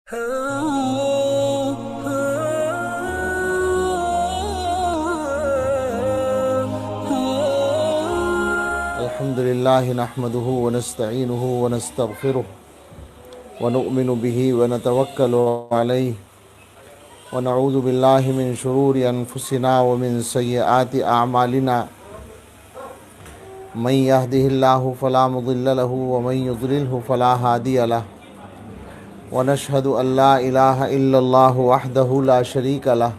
الحمد لله نحمده ونستعينه ونستغفره ونؤمن به ونتوكل عليه ونعوذ بالله من شرور أنفسنا ومن سيئات أعمالنا من يهده الله فلا مضل له ومن يضلله فلا هادي له ونشهد أن لا إله إلا الله وحده لا شريك له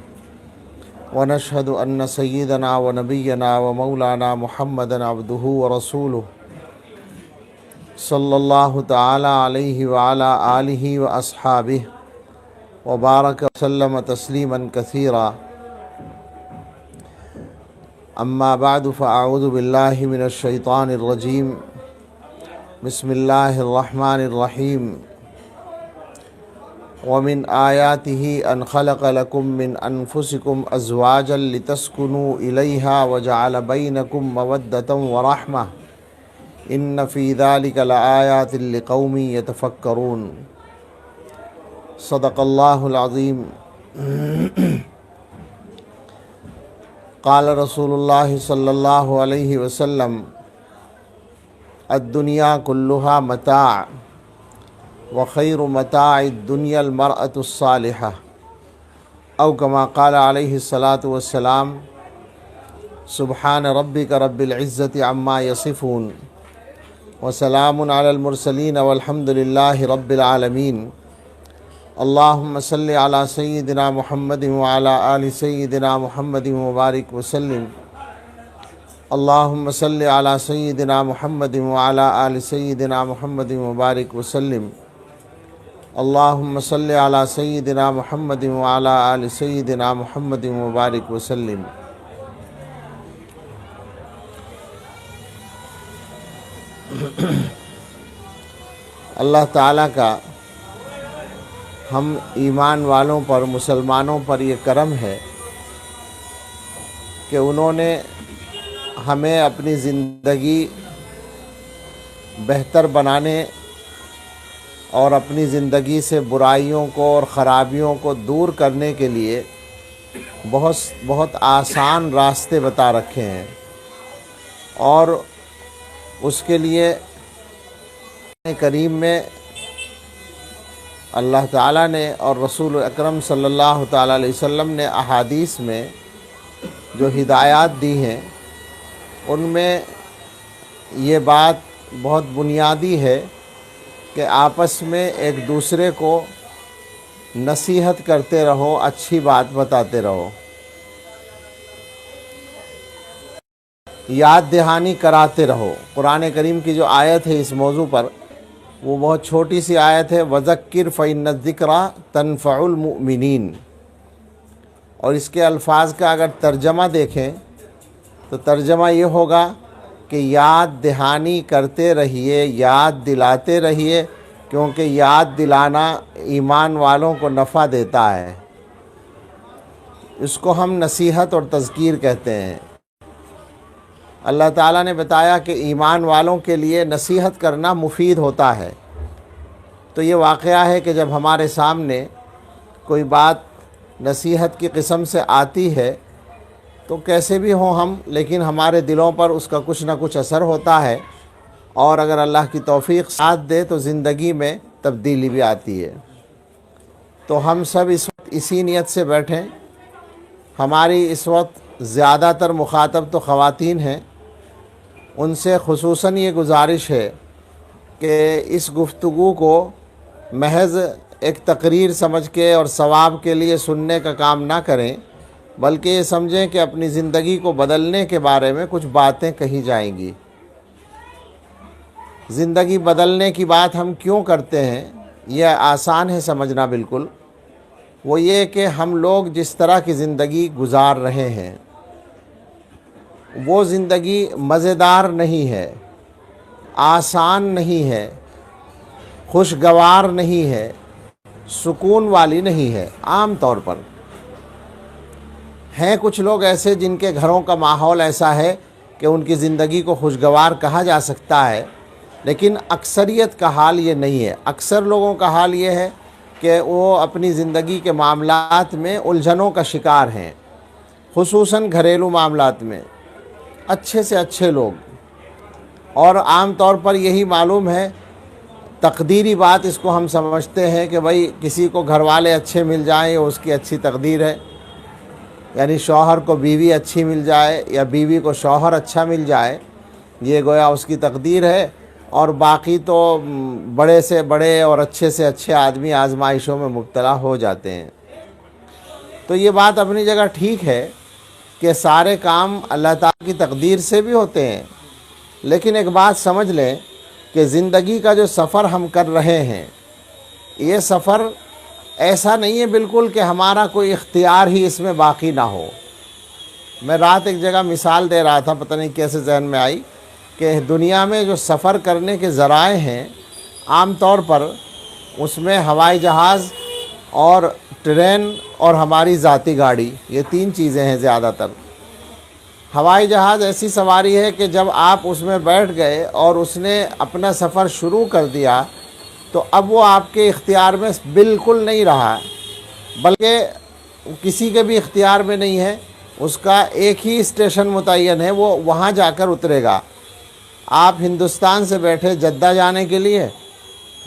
ونشهد أن سيدنا ونبينا ومولانا محمدا عبده ورسوله صلى الله تعالى عليه وعلى آله وأصحابه وبارك وسلم تسليما كثيرا. أما بعد فأعوذ بالله من الشيطان الرجيم. بسم الله الرحمن الرحيم. ومن آياته أن خلق لكم من أنفسكم أزواجا لتسكنوا إليها وجعل بينكم مودة ورحمة إن في ذلك لآيات لقوم يتفكرون. صدق الله العظيم. قال رسول الله صلى الله عليه وسلم: الدنيا كلها متاع وخير متاع الدنيا المرأة الصالحة، أو كما قال عليه الصلاة والسلام: سبحان ربك رب العزة عما يصفون وسلام على المرسلين والحمد لله رب العالمين. اللهم صل على سيدنا محمد وعلى آل سيدنا محمد وبارك وسلم. اللهم صل على سيدنا محمد وعلى آل سيدنا محمد وبارك وسلم. اللهم صل على سيدنا محمد وعلى آل سيدنا محمد وبارك وسلم. اللہ تعالیٰ کا ہم ایمان والوں پر، مسلمانوں پر یہ کرم ہے کہ انہوں نے ہمیں اپنی زندگی بہتر بنانے اور اپنی زندگی سے برائیوں کو اور خرابیوں کو دور کرنے کے لیے بہت آسان راستے بتا رکھے ہیں، اور اس کے لیے کریم میں اللہ تعالیٰ نے اور رسول اکرم صلی اللہ تعالیٰ علیہ وسلم نے احادیث میں جو ہدایات دی ہیں، ان میں یہ بات بہت بنیادی ہے کہ آپس میں ایک دوسرے کو نصیحت کرتے رہو، اچھی بات بتاتے رہو، یاد دہانی کراتے رہو. قرآن کریم کی جو آیت ہے اس موضوع پر، وہ بہت چھوٹی سی آیت ہے: وَذَكِّرْ فَإِنَّ الذِّكْرَى تَنفَعُ الْمُؤْمِنِينَ. اور اس کے الفاظ کا اگر ترجمہ دیکھیں تو ترجمہ یہ ہوگا کہ یاد دہانی کرتے رہیے، یاد دلاتے رہیے، کیونکہ یاد دلانا ایمان والوں کو نفع دیتا ہے. اس کو ہم نصیحت اور تذکیر کہتے ہیں. اللہ تعالیٰ نے بتایا کہ ایمان والوں کے لیے نصیحت کرنا مفید ہوتا ہے. تو یہ واقعہ ہے کہ جب ہمارے سامنے کوئی بات نصیحت کی قسم سے آتی ہے تو کیسے بھی ہوں ہم، لیکن ہمارے دلوں پر اس کا کچھ نہ کچھ اثر ہوتا ہے، اور اگر اللہ کی توفیق ساتھ دے تو زندگی میں تبدیلی بھی آتی ہے. تو ہم سب اس وقت اسی نیت سے بیٹھیں. ہماری اس وقت زیادہ تر مخاطب تو خواتین ہیں، ان سے خصوصاً یہ گزارش ہے کہ اس گفتگو کو محض ایک تقریر سمجھ کے اور ثواب کے لیے سننے کا کام نہ کریں، بلکہ یہ سمجھیں کہ اپنی زندگی کو بدلنے کے بارے میں کچھ باتیں کہی جائیں گی. زندگی بدلنے کی بات ہم کیوں کرتے ہیں؟ یہ آسان ہے سمجھنا بالکل. وہ یہ کہ ہم لوگ جس طرح کی زندگی گزار رہے ہیں وہ زندگی مزیدار نہیں ہے، آسان نہیں ہے، خوشگوار نہیں ہے، سکون والی نہیں ہے. عام طور پر ہیں کچھ لوگ ایسے جن کے گھروں کا ماحول ایسا ہے کہ ان کی زندگی کو خوشگوار کہا جا سکتا ہے، لیکن اکثریت کا حال یہ نہیں ہے. اکثر لوگوں کا حال یہ ہے کہ وہ اپنی زندگی کے معاملات میں الجھنوں کا شکار ہیں، خصوصاً گھریلو معاملات میں۔ اچھے سے اچھے لوگ، اور عام طور پر یہی معلوم ہے، تقدیری بات اس کو ہم سمجھتے ہیں کہ بھائی کسی کو گھر والے اچھے مل جائیں یہ اس کی اچھی تقدیر ہے، یعنی شوہر کو بیوی اچھی مل جائے یا بیوی کو شوہر اچھا مل جائے، یہ گویا اس کی تقدیر ہے، اور باقی تو بڑے سے بڑے اور اچھے سے اچھے آدمی آزمائشوں میں مبتلا ہو جاتے ہیں۔ تو یہ بات اپنی جگہ ٹھیک ہے کہ سارے کام اللہ تعالیٰ کی تقدیر سے بھی ہوتے ہیں، لیکن ایک بات سمجھ لیں کہ زندگی کا جو سفر ہم کر رہے ہیں، یہ سفر ایسا نہیں ہے بالکل کہ ہمارا کوئی اختیار ہی اس میں باقی نہ ہو۔ میں رات ایک جگہ مثال دے رہا تھا، پتہ نہیں کیسے ذہن میں آئی، کہ دنیا میں جو سفر کرنے کے ذرائع ہیں عام طور پر اس میں ہوائی جہاز اور ٹرین اور ہماری ذاتی گاڑی، یہ تین چیزیں ہیں زیادہ تر۔ ہوائی جہاز ایسی سواری ہے کہ جب آپ اس میں بیٹھ گئے اور اس نے اپنا سفر شروع کر دیا تو اب وہ آپ کے اختیار میں بالکل نہیں رہا، بلکہ کسی کے بھی اختیار میں نہیں ہے۔ اس کا ایک ہی اسٹیشن متعین ہے، وہ وہاں جا کر اترے گا۔ آپ ہندوستان سے بیٹھے جدہ جانے کے لیے،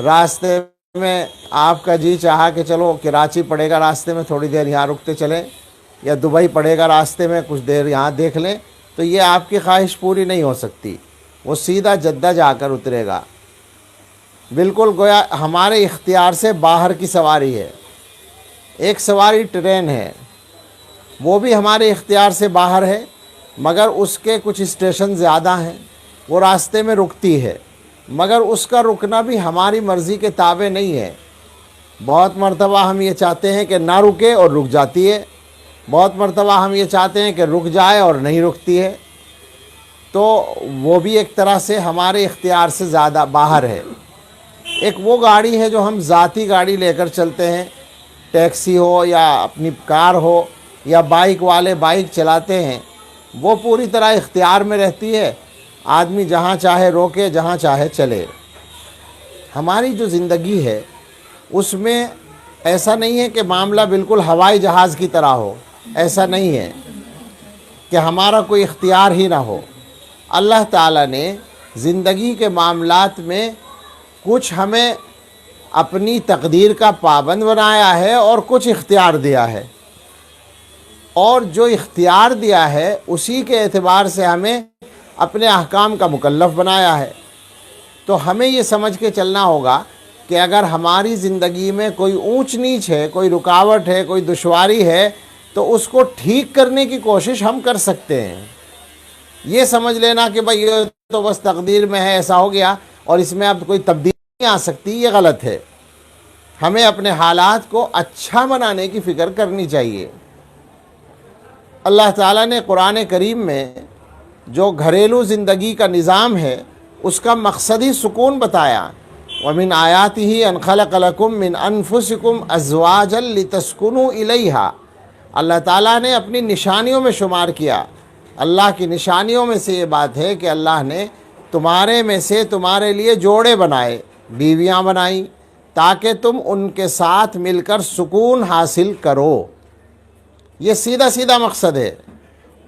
راستے میں آپ کا جی چاہا کہ چلو کراچی پڑے گا راستے میں، تھوڑی دیر یہاں رکتے چلیں، یا دبئی پڑے گا راستے میں، کچھ دیر یہاں دیکھ لیں، تو یہ آپ کی خواہش پوری نہیں ہو سکتی۔ وہ سیدھا جدہ جا کر اترے گا، بالکل گویا ہمارے اختیار سے باہر کی سواری ہے۔ ایک سواری ٹرین ہے، وہ بھی ہمارے اختیار سے باہر ہے، مگر اس کے کچھ اسٹیشن زیادہ ہیں، وہ راستے میں رکتی ہے، مگر اس کا رکنا بھی ہماری مرضی کے تابع نہیں ہے۔ بہت مرتبہ ہم یہ چاہتے ہیں کہ نہ رکے اور رک جاتی ہے، بہت مرتبہ ہم یہ چاہتے ہیں کہ رک جائے اور نہیں رکتی ہے، تو وہ بھی ایک طرح سے ہمارے اختیار سے زیادہ باہر ہے۔ ایک وہ گاڑی ہے جو ہم ذاتی گاڑی لے کر چلتے ہیں، ٹیکسی ہو یا اپنی کار ہو یا بائک والے بائک چلاتے ہیں، وہ پوری طرح اختیار میں رہتی ہے، آدمی جہاں چاہے روکے جہاں چاہے چلے۔ ہماری جو زندگی ہے اس میں ایسا نہیں ہے کہ معاملہ بالکل ہوائی جہاز کی طرح ہو، ایسا نہیں ہے کہ ہمارا کوئی اختیار ہی نہ ہو۔ اللہ تعالیٰ نے زندگی کے معاملات میں کچھ ہمیں اپنی تقدیر کا پابند بنایا ہے اور کچھ اختیار دیا ہے، اور جو اختیار دیا ہے اسی کے اعتبار سے ہمیں اپنے احکام کا مکلف بنایا ہے۔ تو ہمیں یہ سمجھ کے چلنا ہوگا کہ اگر ہماری زندگی میں کوئی اونچ نیچ ہے، کوئی رکاوٹ ہے، کوئی دشواری ہے، تو اس کو ٹھیک کرنے کی کوشش ہم کر سکتے ہیں۔ یہ سمجھ لینا کہ بھئی یہ تو بس تقدیر میں ہے، ایسا ہو گیا اور اس میں اب کوئی تبدیلی نہیں آ سکتی، یہ غلط ہے۔ ہمیں اپنے حالات کو اچھا بنانے کی فکر کرنی چاہیے۔ اللہ تعالیٰ نے قرآن کریم میں جو گھریلو زندگی کا نظام ہے اس کا مقصدی سکون بتایا۔ وَمِنْ آيَاتِهِ أَنْ خَلَقَ لَكُم مِّنْ أَنفُسِكُمْ أَزْوَاجًا لِتَسْكُنُوا إِلَيْهَا۔ اللہ تعالیٰ نے اپنی نشانیوں میں شمار کیا، اللہ کی نشانیوں میں سے یہ بات ہے کہ اللہ نے تمہارے میں سے تمہارے لیے جوڑے بنائے، بیویاں بنائیں، تاکہ تم ان کے ساتھ مل کر سکون حاصل کرو۔ یہ سیدھا سیدھا مقصد ہے،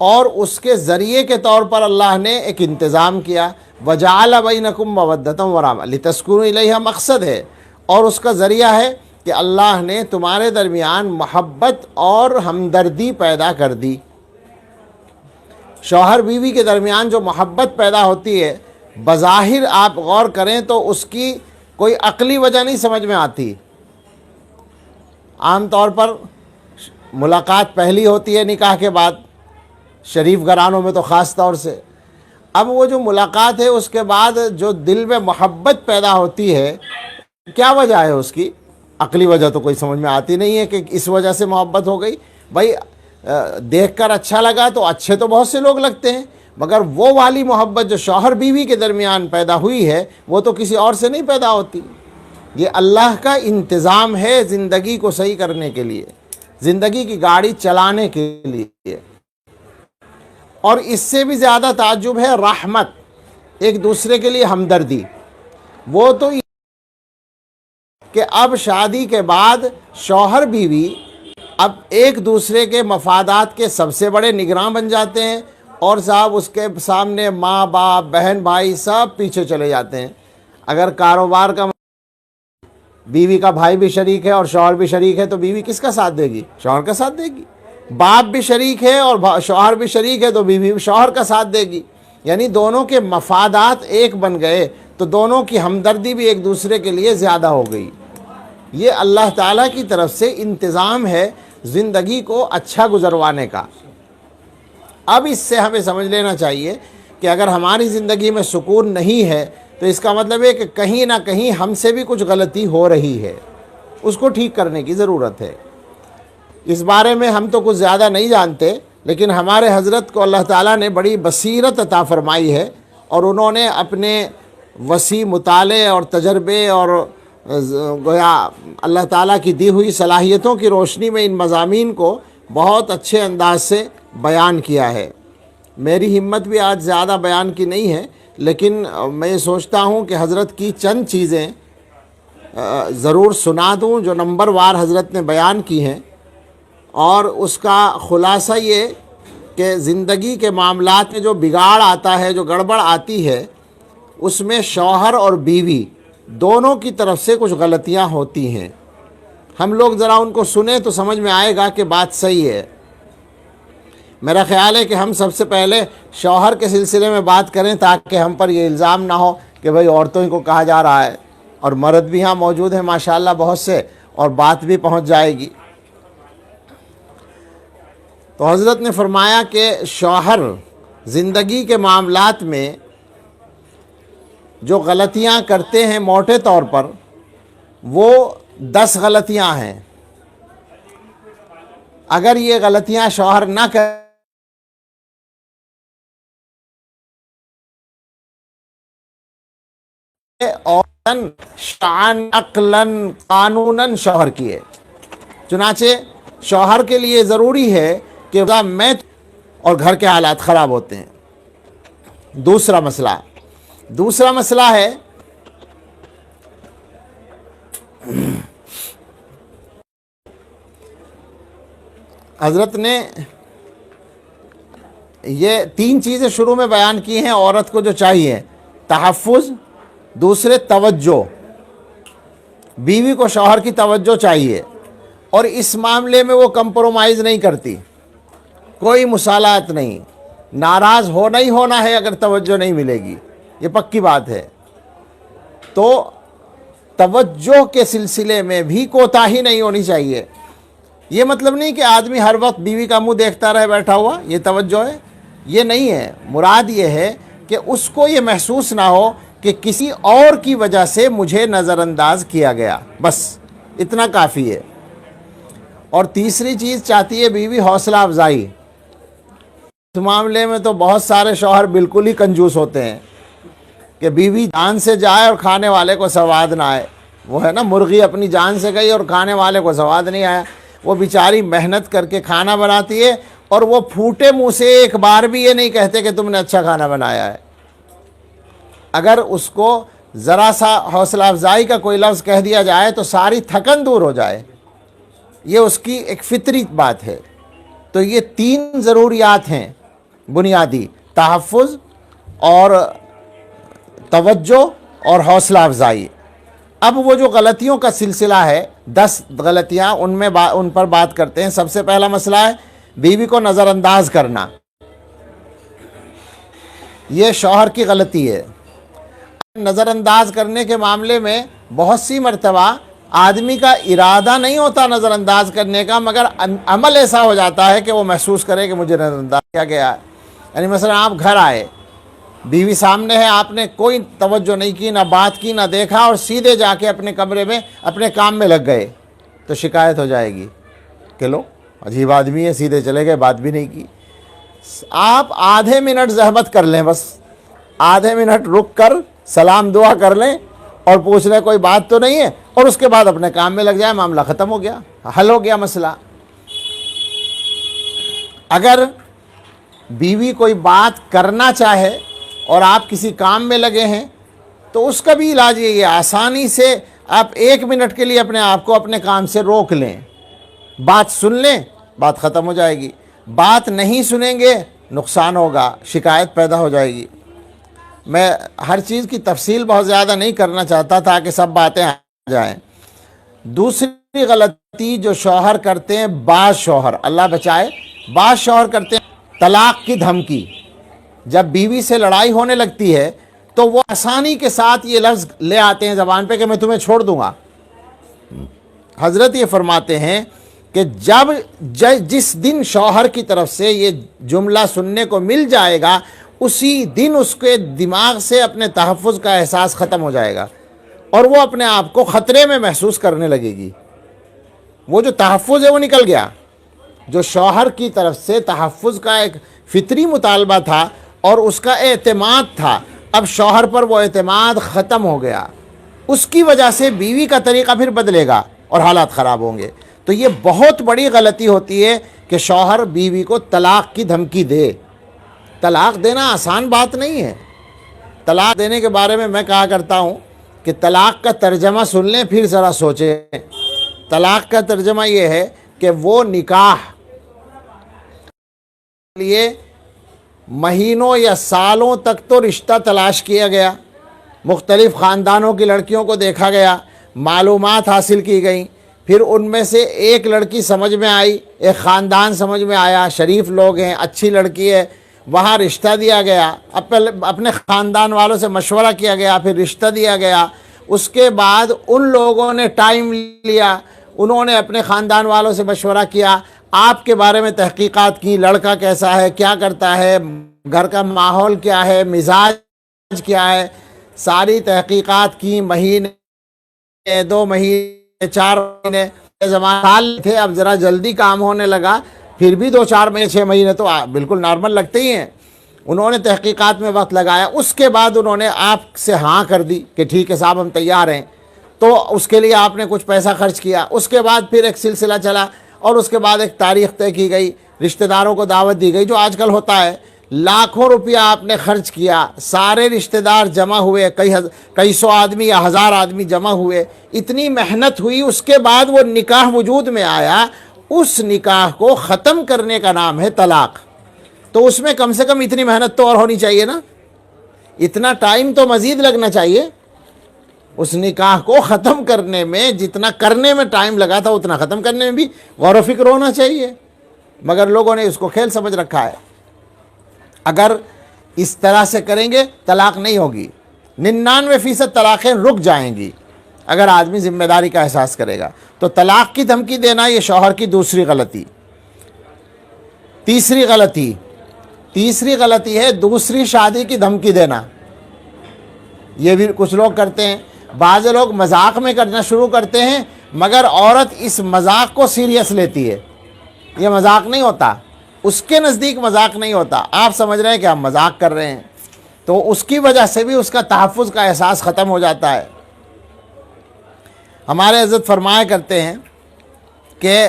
اور اس کے ذریعے کے طور پر اللہ نے ایک انتظام کیا، وَجَعَلَ بَيْنَكُمْ مَوَدَّةً وَرَحْمَةً لِتَسْكُنُوا إِلَيْهَا مقصد ہے، اور اس کا ذریعہ ہے کہ اللہ نے تمہارے درمیان محبت اور ہمدردی پیدا کر دی۔ شوہر بیوی کے درمیان جو محبت پیدا ہوتی ہے، بظاہر آپ غور کریں تو اس کی کوئی عقلی وجہ نہیں سمجھ میں آتی۔ عام طور پر ملاقات پہلی ہوتی ہے نکاح کے بعد، شریف گھرانوں میں تو خاص طور سے۔ اب وہ جو ملاقات ہے اس کے بعد جو دل میں محبت پیدا ہوتی ہے، کیا وجہ ہے اس کی؟ عقلی وجہ تو کوئی سمجھ میں آتی نہیں ہے کہ اس وجہ سے محبت ہو گئی۔ بھائی دیکھ کر اچھا لگا تو اچھے تو بہت سے لوگ لگتے ہیں، مگر وہ والی محبت جو شوہر بیوی کے درمیان پیدا ہوئی ہے وہ تو کسی اور سے نہیں پیدا ہوتی۔ یہ اللہ کا انتظام ہے زندگی کو صحیح کرنے کے لیے، زندگی کی گاڑی چلانے کے لیے۔ اور اس سے بھی زیادہ تعجب ہے رحمت، ایک دوسرے کے لیے ہمدردی۔ وہ تو کہ اب شادی کے بعد شوہر بیوی اب ایک دوسرے کے مفادات کے سب سے بڑے نگراں بن جاتے ہیں، اور صاحب اس کے سامنے ماں باپ بہن بھائی سب پیچھے چلے جاتے ہیں۔ اگر کاروبار کا بیوی کا بھائی بھی شریک ہے اور شوہر بھی شریک ہے تو بیوی کس کا ساتھ دے گی؟ شوہر کا ساتھ دے گی۔ باپ بھی شریک ہے اور شوہر بھی شریک ہے تو بیوی بھی شوہر کا ساتھ دے گی۔ یعنی دونوں کے مفادات ایک بن گئے تو دونوں کی ہمدردی بھی ایک دوسرے کے لیے زیادہ ہو گئی۔ یہ اللہ تعالیٰ کی طرف سے انتظام ہے زندگی کو اچھا گزروانے کا۔ اب اس سے ہمیں سمجھ لینا چاہیے کہ اگر ہماری زندگی میں سکون نہیں ہے تو اس کا مطلب ہے کہ کہیں نہ کہیں ہم سے بھی کچھ غلطی ہو رہی ہے، اس کو ٹھیک کرنے کی ضرورت ہے۔ اس بارے میں ہم تو کچھ زیادہ نہیں جانتے، لیکن ہمارے حضرت کو اللہ تعالیٰ نے بڑی بصیرت عطا فرمائی ہے، اور انہوں نے اپنے وسیع مطالعے اور تجربے اور گویا اللہ تعالیٰ کی دی ہوئی صلاحیتوں کی روشنی میں ان مضامین کو بہت اچھے انداز سے بیان کیا ہے۔ میری ہمت بھی آج زیادہ بیان کی نہیں ہے، لیکن میں سوچتا ہوں کہ حضرت کی چند چیزیں ضرور سنا دوں جو نمبر وار حضرت نے بیان کی ہیں، اور اس کا خلاصہ یہ کہ زندگی کے معاملات میں جو بگاڑ آتا ہے، جو گڑبڑ آتی ہے، اس میں شوہر اور بیوی دونوں کی طرف سے کچھ غلطیاں ہوتی ہیں۔ ہم لوگ ذرا ان کو سنیں تو سمجھ میں آئے گا کہ بات صحیح ہے۔ میرا خیال ہے کہ ہم سب سے پہلے شوہر کے سلسلے میں بات کریں تاکہ ہم پر یہ الزام نہ ہو کہ بھئی عورتوں ہی کو کہا جا رہا ہے، اور مرد بھی ہاں موجود ہیں ماشاءاللہ بہت سے، اور بات بھی پہنچ جائے گی۔ تو حضرت نے فرمایا کہ شوہر زندگی کے معاملات میں جو غلطیاں کرتے ہیں موٹے طور پر وہ 10 غلطیاں ہیں۔ اگر یہ غلطیاں شوہر نہ کرے اور شان عقلاً قانوناً شوہر کی ہے، چنانچہ شوہر کے لیے ضروری ہے کہ میں اور گھر کے حالات خراب ہوتے ہیں۔ دوسرا مسئلہ ہے حضرت نے یہ 3 چیزیں شروع میں بیان کی ہیں عورت کو جو چاہیے: تحفظ، دوسرے توجہ، بیوی کو شوہر کی توجہ چاہیے، اور اس معاملے میں وہ کمپرومائز نہیں کرتی، کوئی مصالحت نہیں، ناراض ہونا ہی ہونا ہے اگر توجہ نہیں ملے گی، یہ پکی بات ہے۔ تو توجہ کے سلسلے میں بھی کوتاہی نہیں ہونی چاہیے۔ یہ مطلب نہیں کہ آدمی ہر وقت بیوی کا منہ دیکھتا رہے بیٹھا ہوا، یہ توجہ ہے، یہ نہیں ہے۔ مراد یہ ہے کہ اس کو یہ محسوس نہ ہو کہ کسی اور کی وجہ سے مجھے نظر انداز کیا گیا، بس اتنا کافی ہے۔ اور تیسری چیز چاہتی ہے بیوی حوصلہ افزائی۔ اس معاملے میں تو بہت سارے شوہر بالکل ہی کنجوس ہوتے ہیں کہ بیوی جان سے جائے اور کھانے والے کو سواد نہ آئے۔ وہ ہے نا، مرغی اپنی جان سے گئی اور کھانے والے کو سواد نہیں آیا۔ وہ بیچاری محنت کر کے کھانا بناتی ہے اور وہ پھوٹے منہ سے ایک بار بھی یہ نہیں کہتے کہ تم نے اچھا کھانا بنایا ہے۔ اگر اس کو ذرا سا حوصلہ افزائی کا کوئی لفظ کہہ دیا جائے تو ساری تھکن دور ہو جائے، یہ اس کی ایک فطری بات ہے۔ تو یہ 3 ضروریات ہیں بنیادی: تحفظ اور توجہ اور حوصلہ افزائی۔ اب وہ جو غلطیوں کا سلسلہ ہے، 10 غلطیاں، ان پر بات کرتے ہیں۔ سب سے پہلا مسئلہ ہے بیوی کو نظر انداز کرنا۔ یہ شوہر کی غلطی ہے۔ نظر انداز کرنے کے معاملے میں بہت سی مرتبہ آدمی کا ارادہ نہیں ہوتا نظر انداز کرنے کا، مگر عمل ایسا ہو جاتا ہے کہ وہ محسوس کرے کہ مجھے نظر انداز کیا گیا ہے۔ یعنی مثلا آپ گھر آئے، بیوی سامنے ہے، آپ نے کوئی توجہ نہیں کی، نہ بات کی، نہ دیکھا، اور سیدھے جا کے اپنے کمرے میں اپنے کام میں لگ گئے، تو شکایت ہو جائے گی کہ لو عجیب آدمی ہے، سیدھے چلے گئے، بات بھی نہیں کی۔ آپ آدھے منٹ زحمت کر لیں، بس آدھے منٹ رک کر سلام دعا کر لیں اور پوچھ لیں کوئی بات تو نہیں ہے، اور اس کے بعد اپنے کام میں لگ جائے، معاملہ ختم ہو گیا، حل ہو گیا مسئلہ۔ اگر بیوی کوئی بات کرنا چاہے اور آپ کسی کام میں لگے ہیں تو اس کا بھی علاج یہی ہے، آسانی سے آپ 1 منٹ کے لیے اپنے آپ کو اپنے کام سے روک لیں، بات سن لیں، بات ختم ہو جائے گی۔ بات نہیں سنیں گے نقصان ہوگا، شکایت پیدا ہو جائے گی۔ میں ہر چیز کی تفصیل بہت زیادہ نہیں کرنا چاہتا تاکہ سب باتیں آ جائیں۔ دوسری غلطی جو شوہر کرتے ہیں، بعض شوہر، اللہ بچائے، بعض شوہر کرتے ہیں طلاق کی دھمکی۔ جب بیوی سے لڑائی ہونے لگتی ہے تو وہ آسانی کے ساتھ یہ لفظ لے آتے ہیں زبان پہ کہ میں تمہیں چھوڑ دوں گا۔ حضرت یہ فرماتے ہیں کہ جس دن شوہر کی طرف سے یہ جملہ سننے کو مل جائے گا، اسی دن اس کے دماغ سے اپنے تحفظ کا احساس ختم ہو جائے گا اور وہ اپنے آپ کو خطرے میں محسوس کرنے لگے گی۔ وہ جو تحفظ ہے وہ نکل گیا، جو شوہر کی طرف سے تحفظ کا ایک فطری مطالبہ تھا اور اس کا اعتماد تھا، اب شوہر پر وہ اعتماد ختم ہو گیا۔ اس کی وجہ سے بیوی کا طریقہ پھر بدلے گا اور حالات خراب ہوں گے۔ تو یہ بہت بڑی غلطی ہوتی ہے کہ شوہر بیوی کو طلاق کی دھمکی دے۔ طلاق دینا آسان بات نہیں ہے۔ طلاق دینے کے بارے میں کہا کرتا ہوں کہ طلاق کا ترجمہ سن لیں پھر ذرا سوچیں۔ طلاق کا ترجمہ یہ ہے کہ وہ نکاح کے لیے مہینوں یا سالوں تک تو رشتہ تلاش کیا گیا، مختلف خاندانوں کی لڑکیوں کو دیکھا گیا، معلومات حاصل کی گئیں، پھر ان میں سے ایک لڑکی سمجھ میں آئی، ایک خاندان سمجھ میں آیا، شریف لوگ ہیں، اچھی لڑکی ہے، وہاں رشتہ دیا گیا، اپنے خاندان والوں سے مشورہ کیا گیا، پھر رشتہ دیا گیا۔ اس کے بعد ان لوگوں نے ٹائم لیا، انہوں نے اپنے خاندان والوں سے مشورہ کیا، آپ کے بارے میں تحقیقات کی، لڑکا کیسا ہے، کیا کرتا ہے، گھر کا ماحول کیا ہے، مزاج کیا ہے، ساری تحقیقات کی۔ مہینے، 2 مہینے، 4 مہینے، زمان سال تھے، اب ذرا جلدی کام ہونے لگا، پھر بھی 2-4 مہینے، 6 مہینے تو بالکل نارمل لگتے ہی ہیں۔ انہوں نے تحقیقات میں وقت لگایا، اس کے بعد انہوں نے آپ سے ہاں کر دی کہ ٹھیک ہے صاحب ہم تیار ہیں، تو اس کے لیے آپ نے کچھ پیسہ خرچ کیا۔ اس کے بعد پھر ایک سلسلہ چلا اور اس کے بعد ایک تاریخ طے کی گئی، رشتہ داروں کو دعوت دی گئی، جو آج کل ہوتا ہے۔ لاکھوں روپیہ آپ نے خرچ کیا، سارے رشتہ دار جمع ہوئے، کئی سو آدمی یا 1000 آدمی جمع ہوئے، اتنی محنت ہوئی، اس کے بعد وہ نکاح وجود میں آیا۔ اس نکاح کو ختم کرنے کا نام ہے طلاق۔ تو اس میں کم سے کم اتنی محنت تو اور ہونی چاہیے نا، اتنا ٹائم تو مزید لگنا چاہیے۔ اس نکاح کو ختم کرنے میں جتنا کرنے میں ٹائم لگا تھا اتنا ختم کرنے میں بھی غور و فکر ہونا چاہیے، مگر لوگوں نے اس کو کھیل سمجھ رکھا ہے۔ اگر اس طرح سے کریں گے طلاق نہیں ہوگی، 99% طلاقیں رک جائیں گی اگر آدمی ذمہ داری کا احساس کرے گا۔ تو طلاق کی دھمکی دینا یہ شوہر کی دوسری غلطی۔ تیسری غلطی ہے دوسری شادی کی دھمکی دینا۔ یہ بھی کچھ لوگ کرتے ہیں، بعض لوگ مذاق میں کرنا شروع کرتے ہیں، مگر عورت اس مذاق کو سیریس لیتی ہے۔ یہ مذاق نہیں ہوتا، اس کے نزدیک مذاق نہیں ہوتا، آپ سمجھ رہے ہیں کہ ہم مذاق کر رہے ہیں، تو اس کی وجہ سے بھی اس کا تحفظ کا احساس ختم ہو جاتا ہے۔ ہمارے حضرت فرمایا کرتے ہیں کہ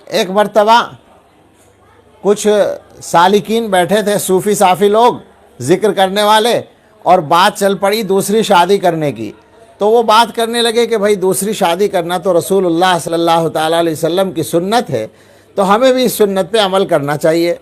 ایک مرتبہ کچھ سالکین بیٹھے تھے، صوفی صافی لوگ، ذکر کرنے والے، اور بات چل پڑی دوسری شادی کرنے کی۔ تو وہ بات کرنے لگے کہ بھائی دوسری شادی کرنا تو رسول اللہ صلی اللہ تعالیٰ علیہ وسلم کی سنت ہے، تو ہمیں بھی اس سنت پہ عمل کرنا چاہیے۔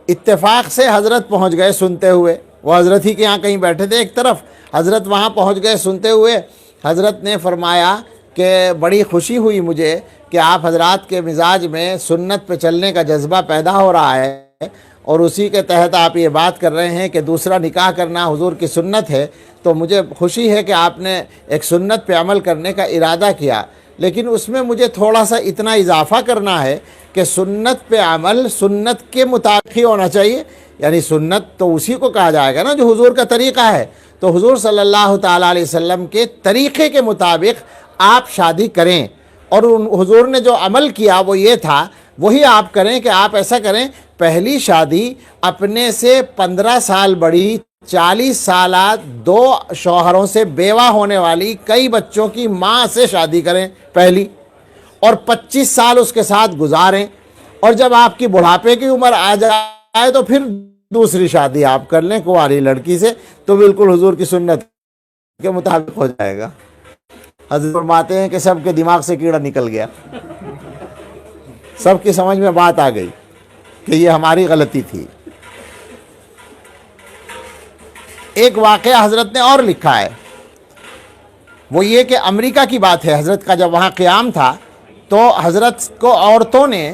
اتفاق سے حضرت پہنچ گئے سنتے ہوئے، وہ حضرت ہی کے یہاں کہیں بیٹھے تھے ایک طرف، حضرت وہاں پہنچ گئے سنتے ہوئے۔ حضرت نے فرمایا کہ بڑی خوشی ہوئی مجھے کہ آپ حضرات کے مزاج میں سنت پہ چلنے کا جذبہ پیدا ہو رہا ہے، اور اسی کے تحت آپ یہ بات کر رہے ہیں کہ دوسرا نکاح کرنا حضور کی سنت ہے، تو مجھے خوشی ہے کہ آپ نے ایک سنت پہ عمل کرنے کا ارادہ کیا، لیکن اس میں مجھے تھوڑا سا اتنا اضافہ کرنا ہے کہ سنت پہ عمل سنت کے مطابق ہی ہونا چاہیے۔ یعنی سنت تو اسی کو کہا جائے گا نا جو حضور کا طریقہ ہے، تو حضور صلی اللہ تعالیٰ علیہ وسلم کے طریقے کے مطابق آپ شادی کریں، اور حضور نے جو عمل کیا وہ یہ تھا، وہی آپ کریں کہ آپ ایسا کریں، پہلی شادی اپنے سے 15 سال بڑی 40 سالہ 2 شوہروں سے بیوہ ہونے والی کئی بچوں کی ماں سے شادی کریں پہلی، اور 25 سال اس کے ساتھ گزاریں، اور جب آپ کی بڑھاپے کی عمر آ جائے تو پھر دوسری شادی آپ کر لیں کنواری لڑکی سے تو بالکل حضور کی سنت کے مطابق ہو جائے گا۔ حضرت فرماتے ہیں کہ سب کے دماغ سے کیڑا نکل گیا، سب کی سمجھ میں بات آ گئی کہ یہ ہماری غلطی تھی۔ ایک واقعہ حضرت نے اور لکھا ہے، وہ یہ کہ امریکہ کی بات ہے، حضرت کا جب وہاں قیام تھا تو حضرت کو عورتوں نے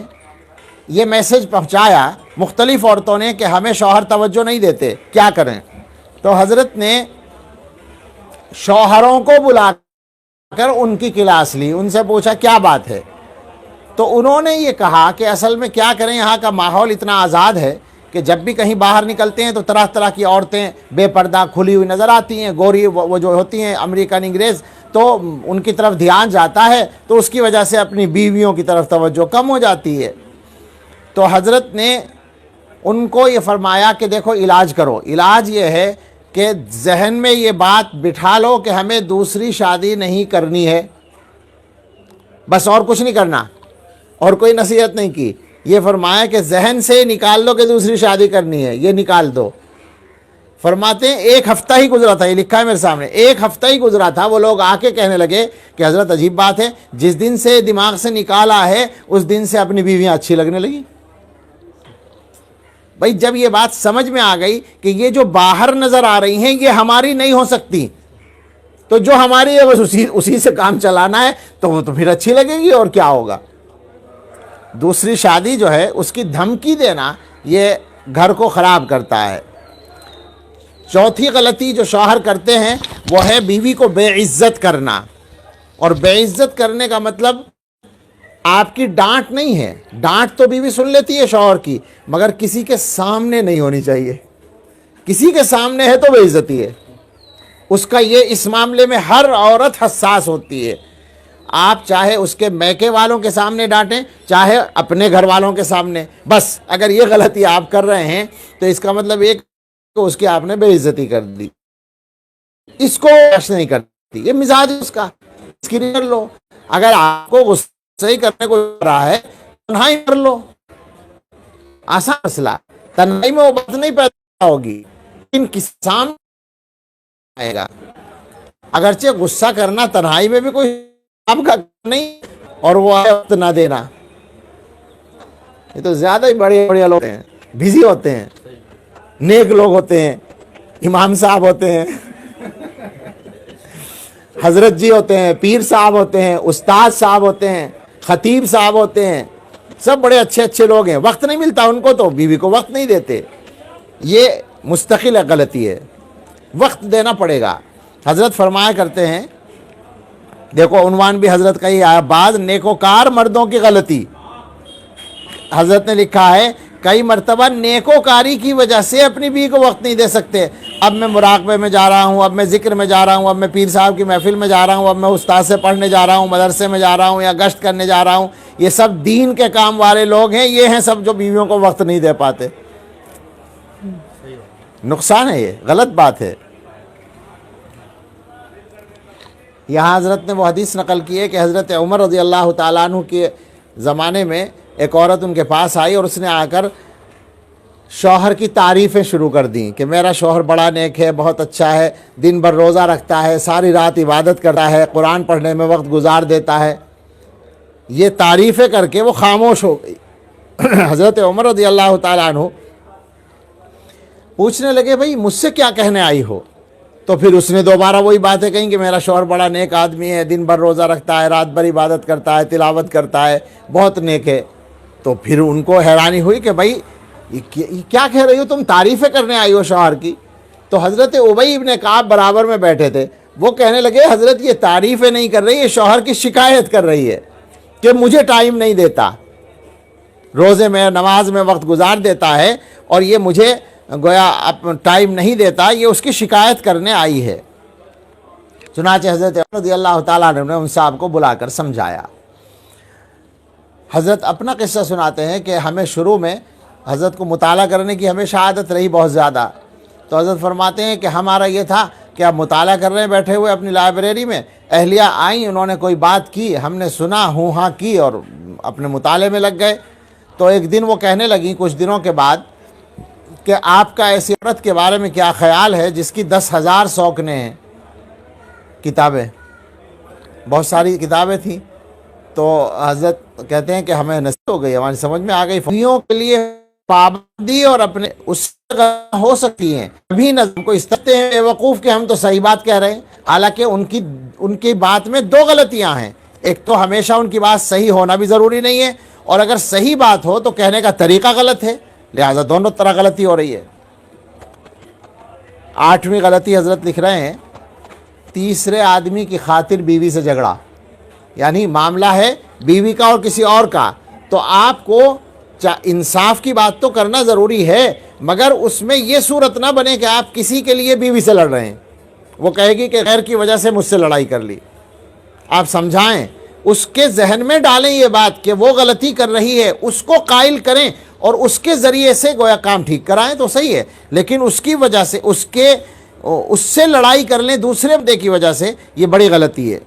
یہ میسج پہنچایا، مختلف عورتوں نے، کہ ہمیں شوہر توجہ نہیں دیتے، کیا کریں؟ تو حضرت نے شوہروں کو بلا کر ان کی کلاس لی، ان سے پوچھا کیا بات ہے؟ تو انہوں نے یہ کہا کہ اصل میں کیا کریں، یہاں کا ماحول اتنا آزاد ہے کہ جب بھی کہیں باہر نکلتے ہیں تو طرح طرح کی عورتیں بے پردہ کھلی ہوئی نظر آتی ہیں، گوری وہ جو ہوتی ہیں امریکن انگریز، تو ان کی طرف دھیان جاتا ہے، تو اس کی وجہ سے اپنی بیویوں کی طرف توجہ کم ہو جاتی ہے۔ تو حضرت نے ان کو یہ فرمایا کہ دیکھو علاج کرو، علاج یہ ہے کہ ذہن میں یہ بات بٹھا لو کہ ہمیں دوسری شادی نہیں کرنی ہے، بس اور کچھ نہیں کرنا، اور کوئی نصیحت نہیں کی۔ یہ فرمایا کہ ذہن سے نکال لو کہ دوسری شادی کرنی ہے، یہ نکال دو۔ فرماتے ہیں ایک ہفتہ ہی گزرا تھا، یہ لکھا ہے میرے سامنے، ایک ہفتہ ہی گزرا تھا، وہ لوگ آ کے کہنے لگے کہ حضرت عجیب بات ہے، جس دن سے دماغ سے نکالا ہے اس دن سے اپنی بیویاں اچھی لگنے لگی۔ بھائی جب یہ بات سمجھ میں آ گئی کہ یہ جو باہر نظر آ رہی ہیں یہ ہماری نہیں ہو سکتی، تو جو ہماری ہے بس اسی سے کام چلانا ہے، تو وہ تو پھر اچھی لگے گی، اور کیا ہوگا۔ دوسری شادی جو ہے اس کی دھمکی دینا یہ گھر کو خراب کرتا ہے۔ چوتھی غلطی جو شوہر کرتے ہیں وہ ہے بیوی کو بے عزت کرنا، اور بے عزت کرنے کا مطلب آپ کی ڈانٹ نہیں ہے، ڈانٹ تو بیوی سن لیتی ہے شوہر کی، مگر کسی کے سامنے نہیں ہونی چاہیے، کسی کے سامنے ہے تو بے عزتی ہے اس کا۔ یہ اس معاملے میں ہر عورت حساس ہوتی ہے، آپ چاہے اس کے میکے والوں کے سامنے ڈانٹیں، چاہے اپنے گھر والوں کے سامنے، بس اگر یہ غلطی آپ کر رہے ہیں تو اس کا مطلب ایک کہ اس کی آپ نے بے عزتی کر دی، اس کو نہیں کرتی، یہ مزاج ہے اس کا، اس کی کر لو۔ اگر آپ کو غصہ ہی کرنے کو رہا ہے تنہائی کر لو، آسان مسئلہ، تنہائی میں وہ بات نہیں پیدا ہوگی، لیکن کس سامنے آئے گا۔ اگرچہ غصہ کرنا تنہائی میں بھی کوئی آپ کا نہیں، اور وہ وقت نہ دینا، یہ تو زیادہ ہی بڑے بڑے لوگ ہیں، بزی ہوتے ہیں، نیک لوگ ہوتے ہیں، امام صاحب ہوتے ہیں، حضرت جی ہوتے ہیں، پیر صاحب ہوتے ہیں، استاد صاحب ہوتے ہیں، خطیب صاحب ہوتے ہیں، سب بڑے اچھے اچھے لوگ ہیں، وقت نہیں ملتا ان کو تو بیوی کو وقت نہیں دیتے، یہ مستقل غلطی ہے، وقت دینا پڑے گا۔ حضرت فرمایا کرتے ہیں، دیکھو عنوان بھی حضرت کا ہی آیا، بعض نیکوکار مردوں کی غلطی۔ حضرت نے لکھا ہے کئی مرتبہ نیکوکاری کی وجہ سے اپنی بیوی کو وقت نہیں دے سکتے، اب میں مراقبے میں جا رہا ہوں، اب میں ذکر میں جا رہا ہوں، اب میں پیر صاحب کی محفل میں جا رہا ہوں، اب میں استاد سے پڑھنے جا رہا ہوں، مدرسے میں جا رہا ہوں، یا گشت کرنے جا رہا ہوں، یہ سب دین کے کام والے لوگ ہیں، یہ ہیں سب جو بیویوں کو وقت نہیں دے پاتے۔ نقصان ہے، یہ غلط بات ہے۔ یہاں حضرت نے وہ حدیث نقل کی ہے کہ حضرت عمر رضی اللہ تعالیٰ عنہ کے زمانے میں ایک عورت ان کے پاس آئی اور اس نے آ کر شوہر کی تعریفیں شروع کر دیں کہ میرا شوہر بڑا نیک ہے، بہت اچھا ہے، دن بھر روزہ رکھتا ہے، ساری رات عبادت کرتا ہے، قرآن پڑھنے میں وقت گزار دیتا ہے۔ یہ تعریفیں کر کے وہ خاموش ہو گئی۔ حضرت عمر رضی اللہ تعالیٰ عنہ پوچھنے لگے بھئی مجھ سے کیا کہنے آئی ہو؟ تو پھر اس نے دوبارہ وہی باتیں کہیں کہ میرا شوہر بڑا نیک آدمی ہے، دن بھر روزہ رکھتا ہے، رات بھر عبادت کرتا ہے، تلاوت کرتا ہے، بہت نیک ہے۔ تو پھر ان کو حیرانی ہوئی کہ بھائی یہ کیا کہہ رہی ہو تم، تعریفیں کرنے آئی ہو شوہر کی؟ تو حضرت ابی ابن کعب برابر میں بیٹھے تھے، وہ کہنے لگے حضرت یہ تعریفیں نہیں کر رہی، یہ شوہر کی شکایت کر رہی ہے کہ مجھے ٹائم نہیں دیتا، روزے میں نماز میں وقت گزار دیتا ہے اور یہ مجھے گویا ٹائم نہیں دیتا، یہ اس کی شکایت کرنے آئی ہے۔ چنانچہ حضرت عمر رضی اللہ تعالیٰ عنہ نے ان صاحب کو بلا کر سمجھایا۔ حضرت اپنا قصہ سناتے ہیں کہ ہمیں شروع میں حضرت کو مطالعہ کرنے کی ہمیشہ عادت رہی بہت زیادہ، تو حضرت فرماتے ہیں کہ ہمارا یہ تھا کہ اب مطالعہ کر رہے ہیں بیٹھے ہوئے اپنی لائبریری میں، اہلیہ آئیں، انہوں نے کوئی بات کی، ہم نے سنا، ہوں ہاں کی اور اپنے مطالعے میں لگ گئے۔ تو ایک دن وہ کہنے لگیں کچھ دنوں کے بعد کہ آپ کا ایسی عورت کے بارے میں کیا خیال ہے جس کی 10,000 سوکنے ہیں، کتابیں، بہت ساری کتابیں تھیں. تو حضرت کہتے ہیں کہ ہمیں نصیحت ہو گئی، ہماری سمجھ میں آ گئی، فوجیوں کے لیے پابندی اور اپنے اس سے ہو سکتی ہیں. ابھی نظم کو اس طرح ہیں بے وقوف کہ ہم تو صحیح بات کہہ رہے ہیں، حالانکہ ان کی بات میں دو غلطیاں ہیں. ایک تو ہمیشہ ان کی بات صحیح ہونا بھی ضروری نہیں ہے، اور اگر صحیح بات ہو تو کہنے کا طریقہ غلط ہے، لہٰذا دونوں طرح غلطی ہو رہی ہے. 8ویں غلطی حضرت لکھ رہے ہیں، تیسرے آدمی کی خاطر بیوی سے جھگڑا. یعنی معاملہ ہے بیوی کا اور کسی اور کا، تو آپ کو انصاف کی بات تو کرنا ضروری ہے، مگر اس میں یہ صورت نہ بنے کہ آپ کسی کے لیے بیوی سے لڑ رہے ہیں. وہ کہے گی کہ غیر کی وجہ سے مجھ سے لڑائی کر لی. آپ سمجھائیں، اس کے ذہن میں ڈالیں یہ بات کہ وہ غلطی کر رہی ہے، اس کو قائل کریں اور اس کے ذریعے سے گویا کام ٹھیک کرائیں تو صحیح ہے. لیکن اس کی وجہ سے اس سے لڑائی کر لیں دوسرے بندے کی وجہ سے، یہ بڑی غلطی ہے.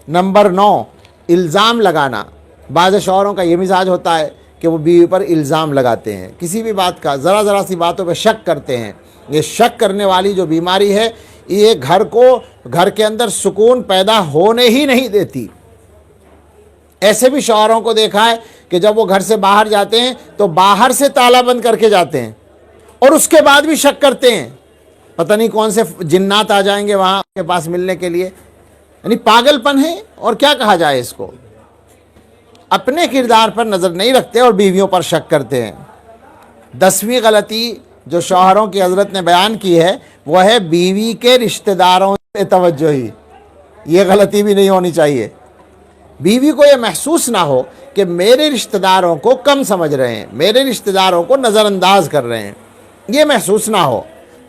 نمبر 9، الزام لگانا. بعض شوہروں کا یہ مزاج ہوتا ہے کہ وہ بیوی پر الزام لگاتے ہیں، کسی بھی بات کا، ذرا سی باتوں پہ شک کرتے ہیں. یہ شک کرنے والی جو بیماری ہے، یہ گھر کے اندر سکون پیدا ہونے ہی نہیں دیتی. ایسے بھی شوہروں کو دیکھا ہے کہ جب وہ گھر سے باہر جاتے ہیں تو باہر سے تالا بند کر کے جاتے ہیں اور اس کے بعد بھی شک کرتے ہیں، پتہ نہیں کون سے جنات آ جائیں گے وہاں کے پاس ملنے کے لیے. یعنی پاگل پن ہے، اور کیا کہا جائے اس کو. اپنے کردار پر نظر نہیں رکھتے اور بیویوں پر شک کرتے ہیں. 10ویں غلطی جو شوہروں کی حضرت نے بیان کی ہے وہ ہے بیوی کے رشتہ داروں سے توجہی. یہ غلطی بھی نہیں ہونی چاہیے. بیوی کو یہ محسوس نہ ہو کہ میرے رشتہ داروں کو کم سمجھ رہے ہیں، میرے رشتہ داروں کو نظر انداز کر رہے ہیں، یہ محسوس نہ ہو.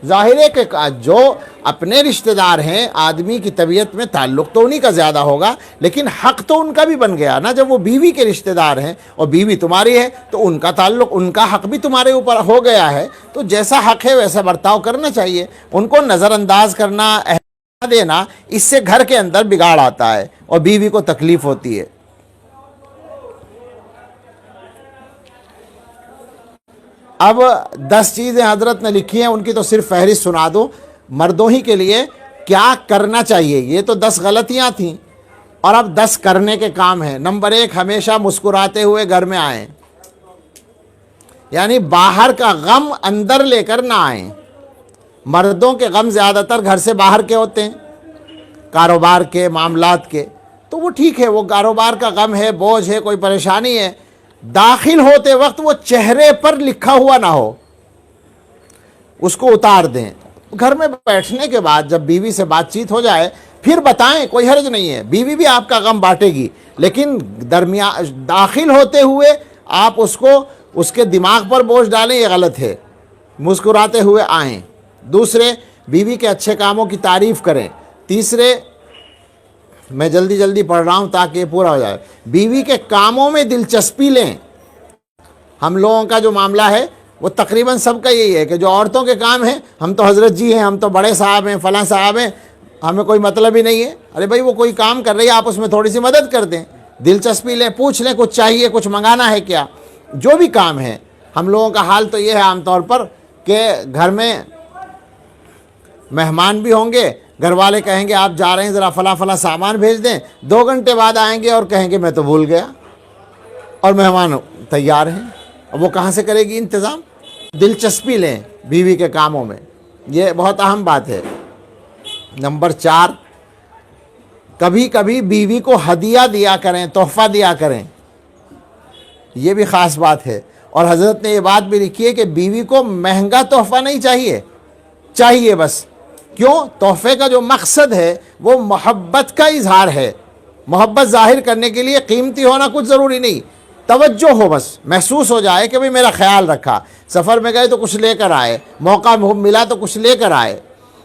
ظاہر ہے کہ جو اپنے رشتہ دار ہیں، آدمی کی طبیعت میں تعلق تو انہی کا زیادہ ہوگا، لیکن حق تو ان کا بھی بن گیا نا. جب وہ بیوی کے رشتہ دار ہیں اور بیوی تمہاری ہے تو ان کا تعلق، ان کا حق بھی تمہارے اوپر ہو گیا ہے. تو جیسا حق ہے ویسا برتاؤ کرنا چاہیے. ان کو نظر انداز کرنا، احترام دینا، اس سے گھر کے اندر بگاڑ آتا ہے اور بیوی کو تکلیف ہوتی ہے. اب 10 چیزیں حضرت نے لکھی ہیں، ان کی تو صرف فہرست سنا دوں. مردوں ہی کے لیے کیا کرنا چاہیے، یہ تو 10 غلطیاں تھیں، اور اب 10 کرنے کے کام ہیں. نمبر 1، ہمیشہ مسکراتے ہوئے گھر میں آئیں. یعنی باہر کا غم اندر لے کر نہ آئیں. مردوں کے غم زیادہ تر گھر سے باہر کے ہوتے ہیں، کاروبار کے، معاملات کے. تو وہ ٹھیک ہے، وہ کاروبار کا غم ہے، بوجھ ہے، کوئی پریشانی ہے. داخل ہوتے وقت وہ چہرے پر لکھا ہوا نہ ہو، اس کو اتار دیں. گھر میں بیٹھنے کے بعد جب بیوی سے بات چیت ہو جائے پھر بتائیں، کوئی حرج نہیں ہے. بیوی بھی آپ کا غم بانٹے گی، لیکن داخل ہوتے ہوئے آپ اس کے دماغ پر بوجھ ڈالیں، یہ غلط ہے. مسکراتے ہوئے آئیں. دوسرے، بیوی کے اچھے کاموں کی تعریف کریں. تیسرے، میں جلدی پڑھ رہا ہوں تاکہ یہ پورا ہو جائے، بیوی کے کاموں میں دلچسپی لیں. ہم لوگوں کا جو معاملہ ہے وہ تقریباً سب کا یہی ہے کہ جو عورتوں کے کام ہیں، ہم تو حضرت جی ہیں، ہم تو بڑے صاحب ہیں، فلاں صاحب ہیں، ہمیں کوئی مطلب ہی نہیں ہے. ارے بھائی، وہ کوئی کام کر رہی ہے، آپ اس میں تھوڑی سی مدد کر دیں، دلچسپی لیں، پوچھ لیں کچھ چاہیے، کچھ منگانا ہے کیا. جو بھی کام ہے، ہم لوگوں کا حال تو یہ ہے عام طور پر کہ گھر میں مہمان بھی ہوں گے، گھر والے کہیں گے آپ جا رہے ہیں ذرا فلاں سامان بھیج دیں، 2 گھنٹے بعد آئیں گے اور کہیں گے میں تو بھول گیا، اور مہمان تیار ہیں. اب وہ کہاں سے کرے گی انتظام؟ دلچسپی لیں بیوی کے کاموں میں، یہ بہت اہم بات ہے. نمبر 4، کبھی کبھی بیوی کو ہدیہ دیا کریں، تحفہ دیا کریں. یہ بھی خاص بات ہے. اور حضرت نے یہ بات بھی لکھی ہے کہ بیوی کو مہنگا تحفہ نہیں چاہیے بس. کیوں؟ تحفے کا جو مقصد ہے وہ محبت کا اظہار ہے. محبت ظاہر کرنے کے لیے قیمتی ہونا کچھ ضروری نہیں، توجہ ہو، بس محسوس ہو جائے کہ بھئی میرا خیال رکھا. سفر میں گئے تو کچھ لے کر آئے، موقع ملا تو کچھ لے کر آئے.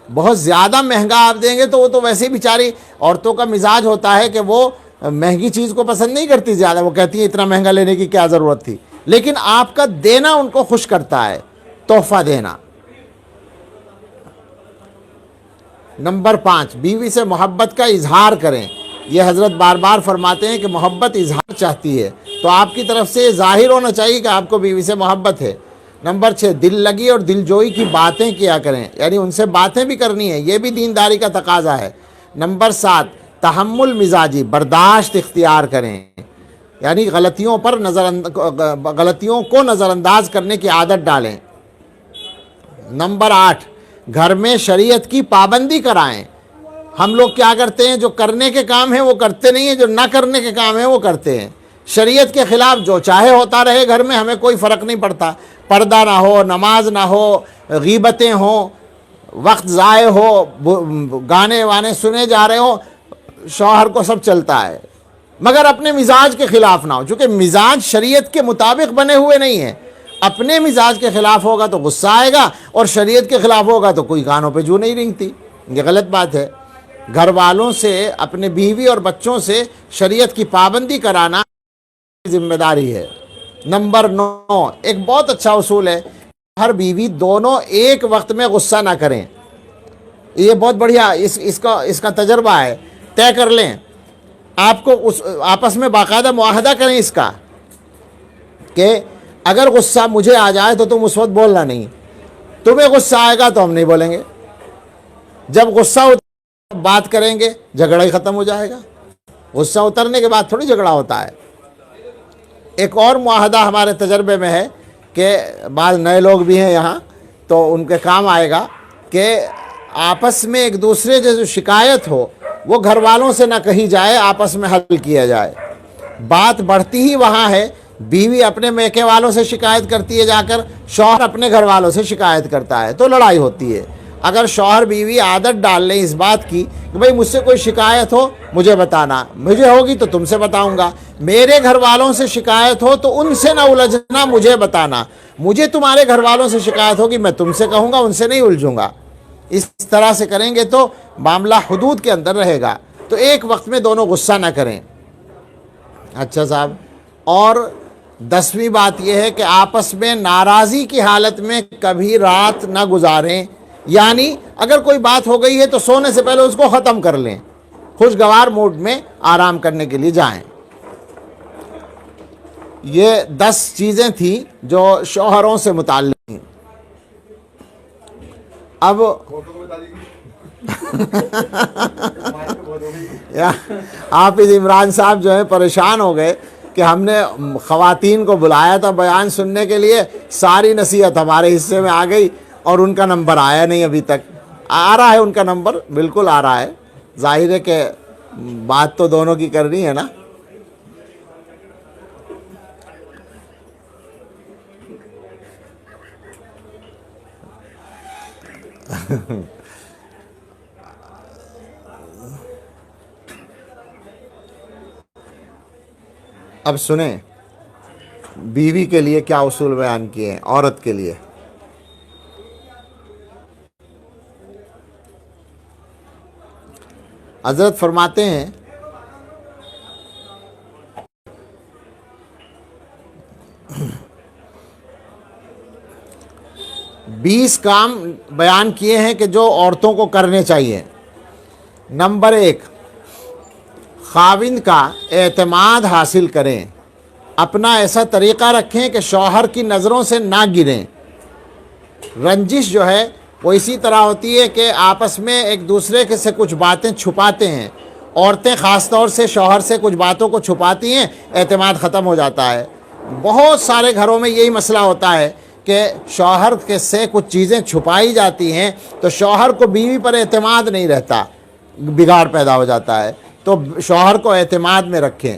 بہت زیادہ مہنگا آپ دیں گے تو وہ تو ویسے ہی بیچاری عورتوں کا مزاج ہوتا ہے کہ وہ مہنگی چیز کو پسند نہیں کرتی زیادہ، وہ کہتی ہیں اتنا مہنگا لینے کی کیا ضرورت تھی. لیکن آپ کا دینا ان کو خوش کرتا ہے، تحفہ دینا. نمبر 5، بیوی سے محبت کا اظہار کریں. یہ حضرت بار بار فرماتے ہیں کہ محبت اظہار چاہتی ہے، تو آپ کی طرف سے ظاہر ہونا چاہیے کہ آپ کو بیوی سے محبت ہے. نمبر 6 دل لگی اور دل جوئی کی باتیں کیا کریں، یعنی ان سے باتیں بھی کرنی ہے، یہ بھی دینداری کا تقاضا ہے۔ نمبر 7 تحمل مزاجی، برداشت اختیار کریں، یعنی غلطیوں کو نظر انداز کرنے کی عادت ڈالیں۔ نمبر 8 گھر میں شریعت کی پابندی کرائیں۔ ہم لوگ کیا کرتے ہیں، جو کرنے کے کام ہیں وہ کرتے نہیں ہیں، جو نہ کرنے کے کام ہیں وہ کرتے ہیں۔ شریعت کے خلاف جو چاہے ہوتا رہے گھر میں، ہمیں کوئی فرق نہیں پڑتا، پردہ نہ ہو، نماز نہ ہو، غیبتیں ہوں، وقت ضائع ہو، گانے وانے سنے جا رہے ہوں، شوہر کو سب چلتا ہے، مگر اپنے مزاج کے خلاف نہ ہو، چونکہ مزاج شریعت کے مطابق بنے ہوئے نہیں ہیں۔ اپنے مزاج کے خلاف ہوگا تو غصہ آئے گا، اور شریعت کے خلاف ہوگا تو کوئی کانوں پہ جو نہیں رینگتی، یہ غلط بات ہے۔ گھر والوں سے، اپنے بیوی اور بچوں سے شریعت کی پابندی کرانا ذمہ داری ہے۔ نمبر 9 ایک بہت اچھا اصول ہے، ہر بیوی دونوں ایک وقت میں غصہ نہ کریں۔ یہ بہت بڑھیا، اس کا تجربہ ہے، طے کر لیں، آپ کو آپس میں باقاعدہ معاہدہ کریں اس کا کہ اگر غصہ مجھے آ جائے تو تم اس وقت بولنا نہیں، تمہیں غصہ آئے گا تو ہم نہیں بولیں گے، جب غصہ بات کریں گے جھگڑا ہی ختم ہو جائے گا، غصہ اترنے کے بعد تھوڑی جھگڑا ہوتا ہے۔ ایک اور معاہدہ ہمارے تجربے میں ہے کہ بعض نئے لوگ بھی ہیں یہاں تو ان کے کام آئے گا کہ آپس میں ایک دوسرے سے جو شکایت ہو وہ گھر والوں سے نہ کہی جائے، آپس میں حل کیا جائے۔ بات بڑھتی ہی وہاں ہے، بیوی اپنے میکے والوں سے شکایت کرتی ہے جا کر، شوہر اپنے گھر والوں سے شکایت کرتا ہے تو لڑائی ہوتی ہے۔ اگر شوہر بیوی عادت ڈال لیں اس بات کی کہ بھئی مجھ سے کوئی شکایت ہو مجھے بتانا، مجھے ہوگی تو تم سے بتاؤں گا، میرے گھر والوں سے شکایت ہو تو ان سے نہ الجھنا، مجھے بتانا، مجھے تمہارے گھر والوں سے شکایت ہوگی میں تم سے کہوں گا، ان سے نہیں الجھوں گا۔ اس طرح سے کریں گے تو معاملہ حدود کے اندر رہے گا، تو ایک وقت میں دونوں غصہ نہ کریں۔ اچھا صاحب، اور 10ویں بات یہ ہے کہ آپس میں ناراضی کی حالت میں کبھی رات نہ گزاریں، یعنی اگر کوئی بات ہو گئی ہے تو سونے سے پہلے اس کو ختم کر لیں، خوشگوار موڈ میں آرام کرنے کے لیے جائیں۔ یہ 10 چیزیں تھیں جو شوہروں سے متعلق تھیں۔ اب حافظ عمران صاحب جو ہے پریشان ہو گئے کہ ہم نے خواتین کو بلایا تھا بیان سننے کے لیے، ساری نصیحت ہمارے حصے میں آ گئی اور ان کا نمبر آیا نہیں ابھی تک۔ آ رہا ہے ان کا نمبر، بالکل آ رہا ہے، ظاہر ہے کہ بات تو دونوں کی کرنی ہے نا۔ اب سنیں بیوی کے لیے کیا اصول بیان کیے ہیں، عورت کے لیے۔ حضرت فرماتے ہیں بیس کام بیان کیے ہیں کہ جو عورتوں کو کرنے چاہیے۔ نمبر 1 خاوند کا اعتماد حاصل کریں، اپنا ایسا طریقہ رکھیں کہ شوہر کی نظروں سے نہ گریں۔ رنجش جو ہے وہ اسی طرح ہوتی ہے کہ آپس میں ایک دوسرے کے سے کچھ باتیں چھپاتے ہیں، عورتیں خاص طور سے شوہر سے کچھ باتوں کو چھپاتی ہیں، اعتماد ختم ہو جاتا ہے۔ بہت سارے گھروں میں یہی مسئلہ ہوتا ہے کہ شوہر کے سے کچھ چیزیں چھپائی جاتی ہیں تو شوہر کو بیوی پر اعتماد نہیں رہتا، بگاڑ پیدا ہو جاتا ہے، تو شوہر کو اعتماد میں رکھیں۔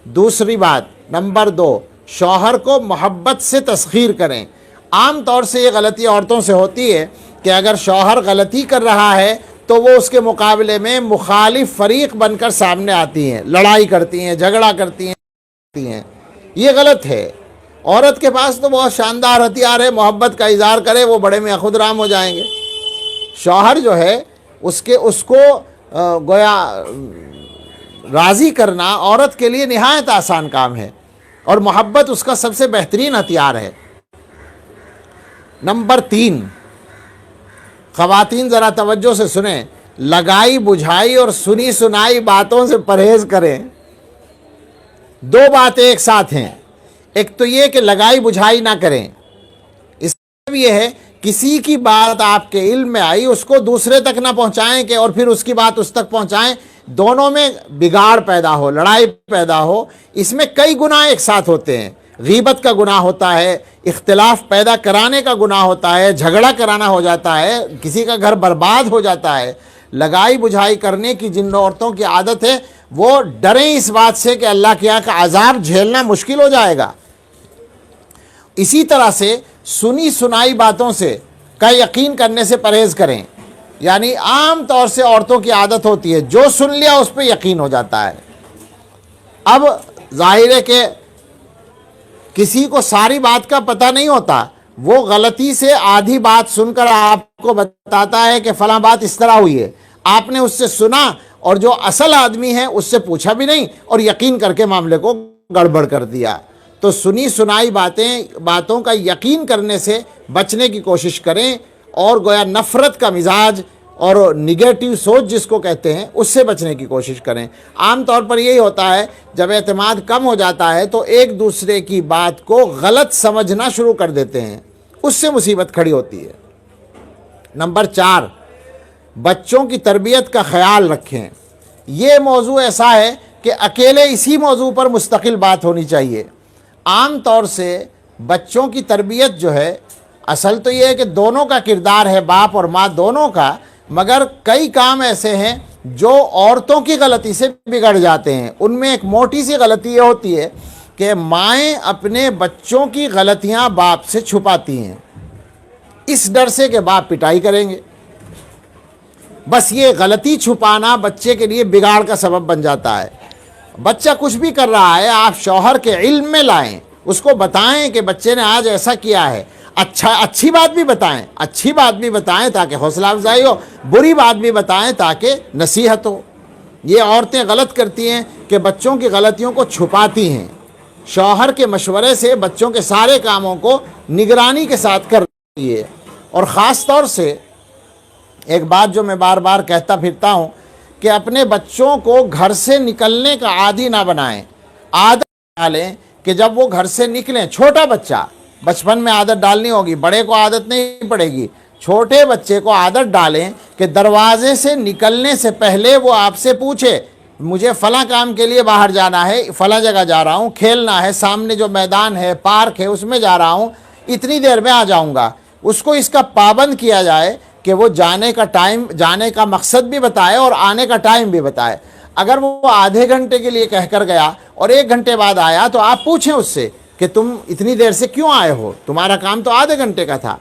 دوسری بات، نمبر 2 شوہر کو محبت سے تسخیر کریں۔ عام طور سے یہ غلطی عورتوں سے ہوتی ہے کہ اگر شوہر غلطی کر رہا ہے تو وہ اس کے مقابلے میں مخالف فریق بن کر سامنے آتی ہیں، لڑائی کرتی ہیں، جھگڑا کرتی ہیں، یہ غلط ہے۔ عورت کے پاس تو بہت شاندار ہتھیار ہے، محبت کا اظہار کرے وہ بڑے میں خود رام ہو جائیں گے۔ شوہر جو ہے اس کو گویا راضی کرنا عورت کے لیے نہایت آسان کام ہے، اور محبت اس کا سب سے بہترین ہتھیار ہے۔ نمبر 3 خواتین ذرا توجہ سے سنیں، لگائی بجھائی اور سنی سنائی باتوں سے پرہیز کریں۔ 2 باتیں ایک ساتھ ہیں، ایک تو یہ کہ لگائی بجھائی نہ کریں، اس یہ ہے کسی کی بات آپ کے علم میں آئی اس کو دوسرے تک نہ پہنچائیں کہ اور پھر اس کی بات اس تک پہنچائیں، دونوں میں بگاڑ پیدا ہو، لڑائی پیدا ہو۔ اس میں کئی گناہ ایک ساتھ ہوتے ہیں، غیبت کا گناہ ہوتا ہے، اختلاف پیدا کرانے کا گناہ ہوتا ہے، جھگڑا کرانا ہو جاتا ہے، کسی کا گھر برباد ہو جاتا ہے۔ لگائی بجھائی کرنے کی جن عورتوں کی عادت ہے وہ ڈریں اس بات سے کہ اللہ کے یہاں کا عذاب جھیلنا مشکل ہو جائے گا۔ اسی طرح سے سنی سنائی باتوں سے کا یقین کرنے سے پرہیز کریں، یعنی عام طور سے عورتوں کی عادت ہوتی ہے جو سن لیا اس پہ یقین ہو جاتا ہے۔ اب ظاہر ہے کہ کسی کو ساری بات کا پتہ نہیں ہوتا، وہ غلطی سے آدھی بات سن کر آپ کو بتاتا ہے کہ فلاں بات اس طرح ہوئی ہے، آپ نے اس سے سنا اور جو اصل آدمی ہے اس سے پوچھا بھی نہیں اور یقین کر کے معاملے کو گڑبڑ کر دیا۔ تو سنی سنائی باتوں کا یقین کرنے سے بچنے کی کوشش کریں، اور گویا نفرت کا مزاج اور نگیٹو سوچ جس کو کہتے ہیں اس سے بچنے کی کوشش کریں۔ عام طور پر یہی ہوتا ہے جب اعتماد کم ہو جاتا ہے تو ایک دوسرے کی بات کو غلط سمجھنا شروع کر دیتے ہیں، اس سے مصیبت کھڑی ہوتی ہے۔ نمبر 4، بچوں کی تربیت کا خیال رکھیں۔ یہ موضوع ایسا ہے کہ اکیلے اسی موضوع پر مستقل بات ہونی چاہیے۔ عام طور سے بچوں کی تربیت جو ہے، اصل تو یہ ہے کہ دونوں کا کردار ہے، باپ اور ماں دونوں کا، مگر کئی کام ایسے ہیں جو عورتوں کی غلطی سے بگڑ جاتے ہیں۔ ان میں ایک موٹی سی غلطی یہ ہوتی ہے کہ مائیں اپنے بچوں کی غلطیاں باپ سے چھپاتی ہیں، اس ڈر سے کہ باپ پٹائی کریں گے۔ بس یہ غلطی چھپانا بچے کے لیے بگاڑ کا سبب بن جاتا ہے۔ بچہ کچھ بھی کر رہا ہے آپ شوہر کے علم میں لائیں، اس کو بتائیں کہ بچے نے آج ایسا کیا ہے، اچھی بات بھی بتائیں تاکہ حوصلہ افزائی ہو، بری بات بھی بتائیں تاکہ نصیحت ہو۔ یہ عورتیں غلط کرتی ہیں کہ بچوں کی غلطیوں کو چھپاتی ہیں۔ شوہر کے مشورے سے بچوں کے سارے کاموں کو نگرانی کے ساتھ کر رہی ہے۔ اور خاص طور سے ایک بات جو میں بار بار کہتا پھرتا ہوں کہ اپنے بچوں کو گھر سے نکلنے کا عادی نہ بنائیں۔ عادت ڈالیں کہ جب وہ گھر سے نکلیں، چھوٹا بچہ بچپن میں عادت ڈالنی ہوگی، بڑے کو عادت نہیں پڑے گی، چھوٹے بچے کو عادت ڈالیں کہ دروازے سے نکلنے سے پہلے وہ آپ سے پوچھے مجھے فلاں کام کے لیے باہر جانا ہے، فلاں جگہ جا رہا ہوں، کھیلنا ہے، سامنے جو میدان ہے، پارک ہے، اس میں جا رہا ہوں، اتنی دیر میں آ جاؤں گا۔ اس کو اس کا پابند کیا جائے کہ وہ جانے کا مقصد بھی بتائے اور آنے کا ٹائم بھی بتائے۔ اگر وہ آدھے گھنٹے کے لیے کہہ کر گیا اور 1 گھنٹے بعد آیا تو آپ پوچھیں اس سے کہ تم اتنی دیر سے کیوں آئے ہو، تمہارا کام تو آدھے گھنٹے کا تھا۔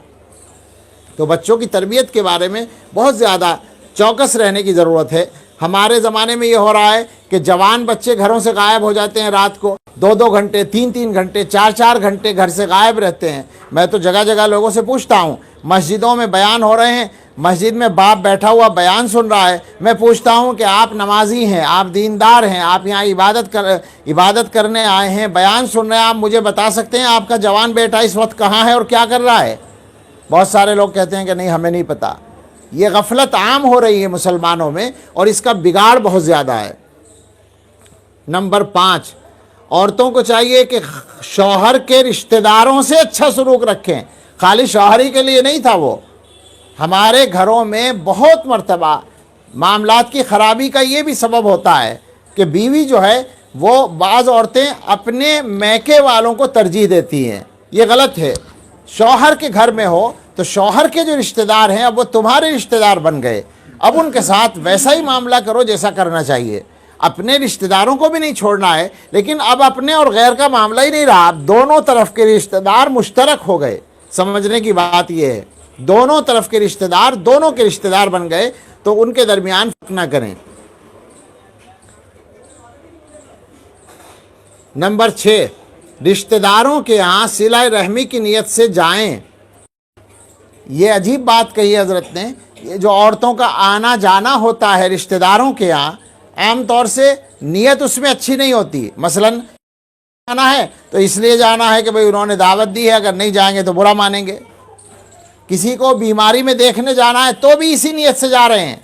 تو بچوں کی تربیت کے بارے میں بہت زیادہ چوکس رہنے کی ضرورت ہے۔ ہمارے زمانے میں یہ ہو رہا ہے کہ جوان بچے گھروں سے غائب ہو جاتے ہیں، رات کو 2 گھنٹے 3 گھنٹے 4 گھنٹے گھر سے غائب رہتے ہیں۔ میں تو جگہ جگہ لوگوں سے پوچھتا ہوں، مسجدوں میں بیان ہو رہے ہیں، مسجد میں باپ بیٹھا ہوا بیان سن رہا ہے، میں پوچھتا ہوں کہ آپ نمازی ہیں، آپ دیندار ہیں، آپ یہاں عبادت کرنے آئے ہیں، بیان سن رہے ہیں، آپ مجھے بتا سکتے ہیں آپ کا جوان بیٹا اس وقت کہاں ہے اور کیا کر رہا ہے؟ بہت سارے لوگ کہتے ہیں کہ نہیں ہمیں نہیں پتہ۔ یہ غفلت عام ہو رہی ہے مسلمانوں میں اور اس کا بگاڑ بہت زیادہ ہے۔ نمبر 5، عورتوں کو چاہیے کہ شوہر کے رشتہ داروں سے اچھا سلوک رکھیں۔ خالی شوہر ہی کے لیے نہیں تھا وہ، ہمارے گھروں میں بہت مرتبہ معاملات کی خرابی کا یہ بھی سبب ہوتا ہے کہ بیوی جو ہے وہ بعض عورتیں اپنے میکے والوں کو ترجیح دیتی ہیں۔ یہ غلط ہے۔ شوہر کے گھر میں ہو تو شوہر کے جو رشتہ دار ہیں اب وہ تمہارے رشتہ دار بن گئے، اب ان کے ساتھ ویسا ہی معاملہ کرو جیسا کرنا چاہیے۔ اپنے رشتہ داروں کو بھی نہیں چھوڑنا ہے، لیکن اب اپنے اور غیر کا معاملہ ہی نہیں رہا، اب دونوں طرف کے رشتہ دار مشترک ہو گئے۔ سمجھنے کی بات یہ ہے، دونوں طرف کے رشتہ دار دونوں کے رشتہ دار بن گئے تو ان کے درمیان فرق نہ کریں۔ نمبر 6، رشتہ داروں کے ہاں صلہ رحمی کی نیت سے جائیں۔ یہ عجیب بات کہی حضرت نے، یہ جو عورتوں کا آنا جانا ہوتا ہے رشتہ داروں کے ہاں، عام طور سے نیت اس میں اچھی نہیں ہوتی۔ مثلا جانا ہے تو اس لیے جانا ہے کہ بھئی انہوں نے دعوت دی ہے، اگر نہیں جائیں گے تو برا مانیں گے۔ کسی کو بیماری میں دیکھنے جانا ہے تو بھی اسی نیت سے جا رہے ہیں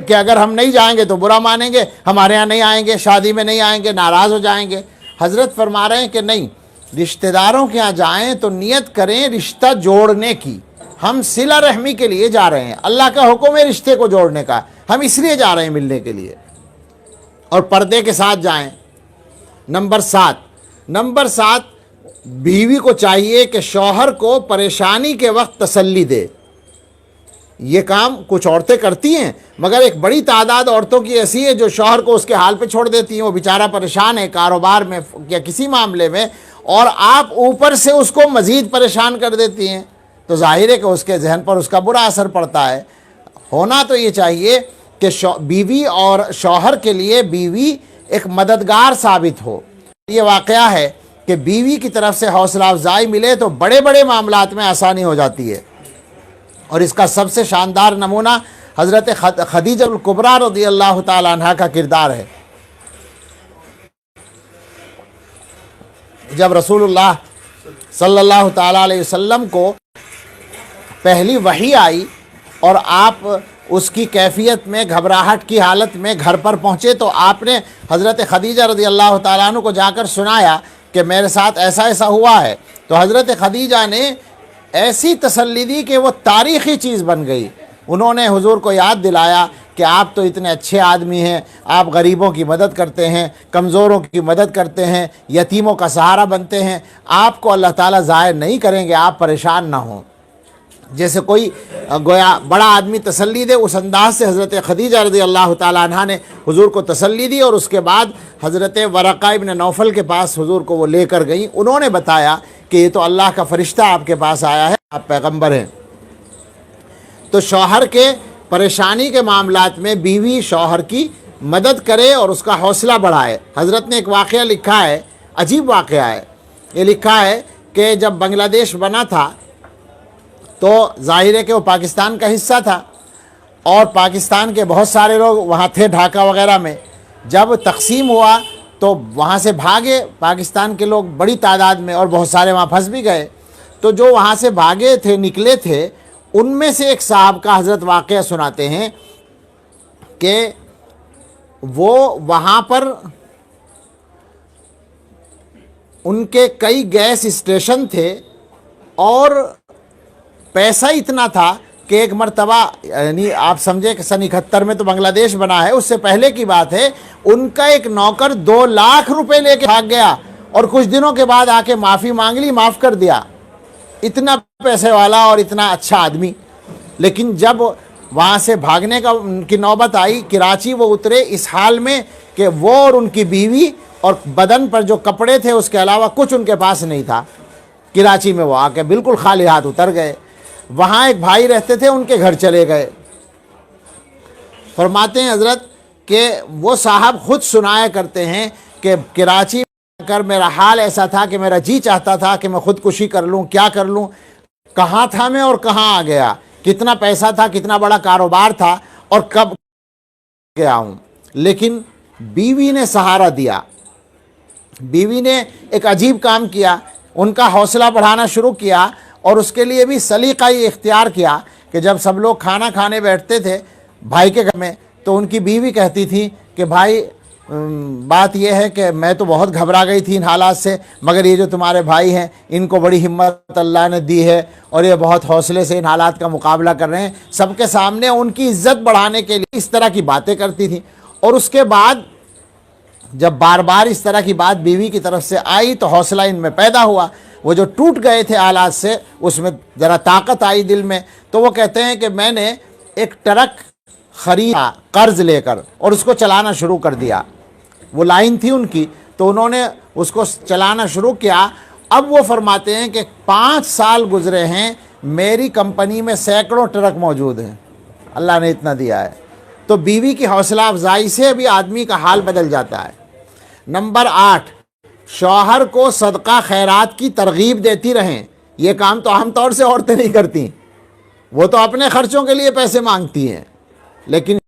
کہ اگر ہم نہیں جائیں گے تو برا مانیں گے، ہمارے ہاں نہیں آئیں گے، شادی میں نہیں آئیں گے، ناراض ہو جائیں گے۔ حضرت فرما رہے ہیں کہ نہیں، رشتہ داروں کے یہاں جائیں تو نیت کریں رشتہ جوڑنے کی. ہم صلہ رحمی کے لیے جا رہے ہیں, اللہ کا حکم ہے رشتے کو جوڑنے کا, ہم اس لیے جا رہے ہیں ملنے کے لیے, اور پردے کے ساتھ جائیں. نمبر 7 بیوی کو چاہیے کہ شوہر کو پریشانی کے وقت تسلی دے. یہ کام کچھ عورتیں کرتی ہیں, مگر ایک بڑی تعداد عورتوں کی ایسی ہے جو شوہر کو اس کے حال پہ چھوڑ دیتی ہیں. وہ بیچارہ پریشان ہے کاروبار میں یا کسی معاملے میں, اور آپ اوپر سے اس کو مزید پریشان کر دیتی ہیں, تو ظاہر ہے کہ اس کے ذہن پر اس کا برا اثر پڑتا ہے. ہونا تو یہ چاہیے کہ بیوی اور شوہر کے لیے بیوی ایک مددگار ثابت ہو. یہ واقعہ ہے کہ بیوی کی طرف سے حوصلہ افزائی ملے تو بڑے بڑے معاملات میں آسانی ہو جاتی ہے, اور اس کا سب سے شاندار نمونہ حضرت خدیجہ الکبریٰ رضی اللہ تعالی عنہ کا کردار ہے. جب رسول اللہ صلی اللہ تعالی علیہ وسلم کو پہلی وحی آئی اور آپ اس کی کیفیت میں گھبراہٹ کی حالت میں گھر پر پہنچے, تو آپ نے حضرت خدیجہ رضی اللہ تعالیٰ عنہ کو جا کر سنایا کہ میرے ساتھ ایسا ایسا ہوا ہے. تو حضرت خدیجہ نے ایسی تسلی دی کہ وہ تاریخی چیز بن گئی. انہوں نے حضور کو یاد دلایا کہ آپ تو اتنے اچھے آدمی ہیں, آپ غریبوں کی مدد کرتے ہیں, کمزوروں کی مدد کرتے ہیں, یتیموں کا سہارا بنتے ہیں, آپ کو اللہ تعالیٰ ضائع نہیں کریں گے, آپ پریشان نہ ہوں. جیسے کوئی گویا بڑا آدمی تسلی دے, اس انداز سے حضرت خدیجہ رضی اللہ تعالیٰ عنہ نے حضور کو تسلی دی, اور اس کے بعد حضرت ورقہ ابن نوفل کے پاس حضور کو وہ لے کر گئیں. انہوں نے بتایا کہ یہ تو اللہ کا فرشتہ آپ کے پاس آیا ہے, آپ پیغمبر ہیں. تو شوہر کے پریشانی کے معاملات میں بیوی شوہر کی مدد کرے اور اس کا حوصلہ بڑھائے. حضرت نے ایک واقعہ لکھا ہے, عجیب واقعہ ہے. یہ لکھا ہے کہ جب بنگلہ دیش بنا تھا تو ظاہر ہے کہ وہ پاکستان کا حصہ تھا, اور پاکستان کے بہت سارے لوگ وہاں تھے ڈھاکہ وغیرہ میں. جب تقسیم ہوا تو وہاں سے بھاگے پاکستان کے لوگ بڑی تعداد میں, اور بہت سارے وہاں پھنس بھی گئے. تو جو وہاں سے بھاگے تھے, نکلے تھے, ان میں سے ایک صاحب کا حضرت واقعہ سناتے ہیں کہ وہ وہاں پر ان کے کئی گیس اسٹیشن تھے, اور پیسہ اتنا تھا کہ ایک مرتبہ, یعنی آپ سمجھے کہ سن 71 میں تو بنگلہ دیش بنا ہے, اس سے پہلے کی بات ہے, ان کا ایک نوکر 2 لاکھ روپے لے کے بھاگ گیا, اور کچھ دنوں کے بعد آ کے معافی مانگ لی, معاف کر دیا. اتنا پیسے والا اور اتنا اچھا آدمی. لیکن جب وہاں سے بھاگنے کا ان کی نوبت آئی, کراچی وہ اترے اس حال میں کہ وہ اور ان کی بیوی اور بدن پر جو کپڑے تھے اس کے علاوہ کچھ ان کے پاس نہیں تھا. کراچی میں وہ آ کے بالکل خالی ہاتھ اتر گئے. وہاں ایک بھائی رہتے تھے, ان کے گھر چلے گئے. فرماتے ہیں حضرت کہ وہ صاحب خود سنایا کرتے ہیں کہ کراچی کر میرا حال ایسا تھا کہ میرا جی چاہتا تھا کہ میں خودکشی کر لوں, کیا کر لوں, کہاں تھا میں اور کہاں آ گیا, کتنا پیسہ تھا, کتنا بڑا کاروبار تھا, اور کب گیا ہوں. لیکن بیوی نے سہارا دیا. بیوی نے ایک عجیب کام کیا, ان کا حوصلہ بڑھانا شروع کیا, اور اس کے لیے بھی سلیقہ یہ اختیار کیا کہ جب سب لوگ کھانا کھانے بیٹھتے تھے بھائی کے گھر میں, تو ان کی بیوی کہتی تھی کہ بھائی بات یہ ہے کہ میں تو بہت گھبرا گئی تھی ان حالات سے, مگر یہ جو تمہارے بھائی ہیں ان کو بڑی ہمت اللہ نے دی ہے, اور یہ بہت حوصلے سے ان حالات کا مقابلہ کر رہے ہیں. سب کے سامنے ان کی عزت بڑھانے کے لیے اس طرح کی باتیں کرتی تھیں. اور اس کے بعد جب بار بار اس طرح کی بات بیوی کی طرف سے آئی تو حوصلہ ان میں پیدا ہوا. وہ جو ٹوٹ گئے تھے حالات سے, اس میں ذرا طاقت آئی دل میں. تو وہ کہتے ہیں کہ میں نے ایک ٹرک خریدا قرض لے کر, اور اس کو چلانا شروع کر دیا. وہ لائن تھی ان کی, تو انہوں نے اس کو چلانا شروع کیا. اب وہ فرماتے ہیں کہ 5 سال گزرے ہیں, میری کمپنی میں سینکڑوں ٹرک موجود ہیں, اللہ نے اتنا دیا ہے. تو بیوی کی حوصلہ افزائی سے بھی آدمی کا حال بدل جاتا ہے. نمبر 8, شوہر کو صدقہ خیرات کی ترغیب دیتی رہیں. یہ کام تو عام طور سے عورتیں نہیں کرتی, وہ تو اپنے خرچوں کے لیے پیسے مانگتی ہیں, لیکن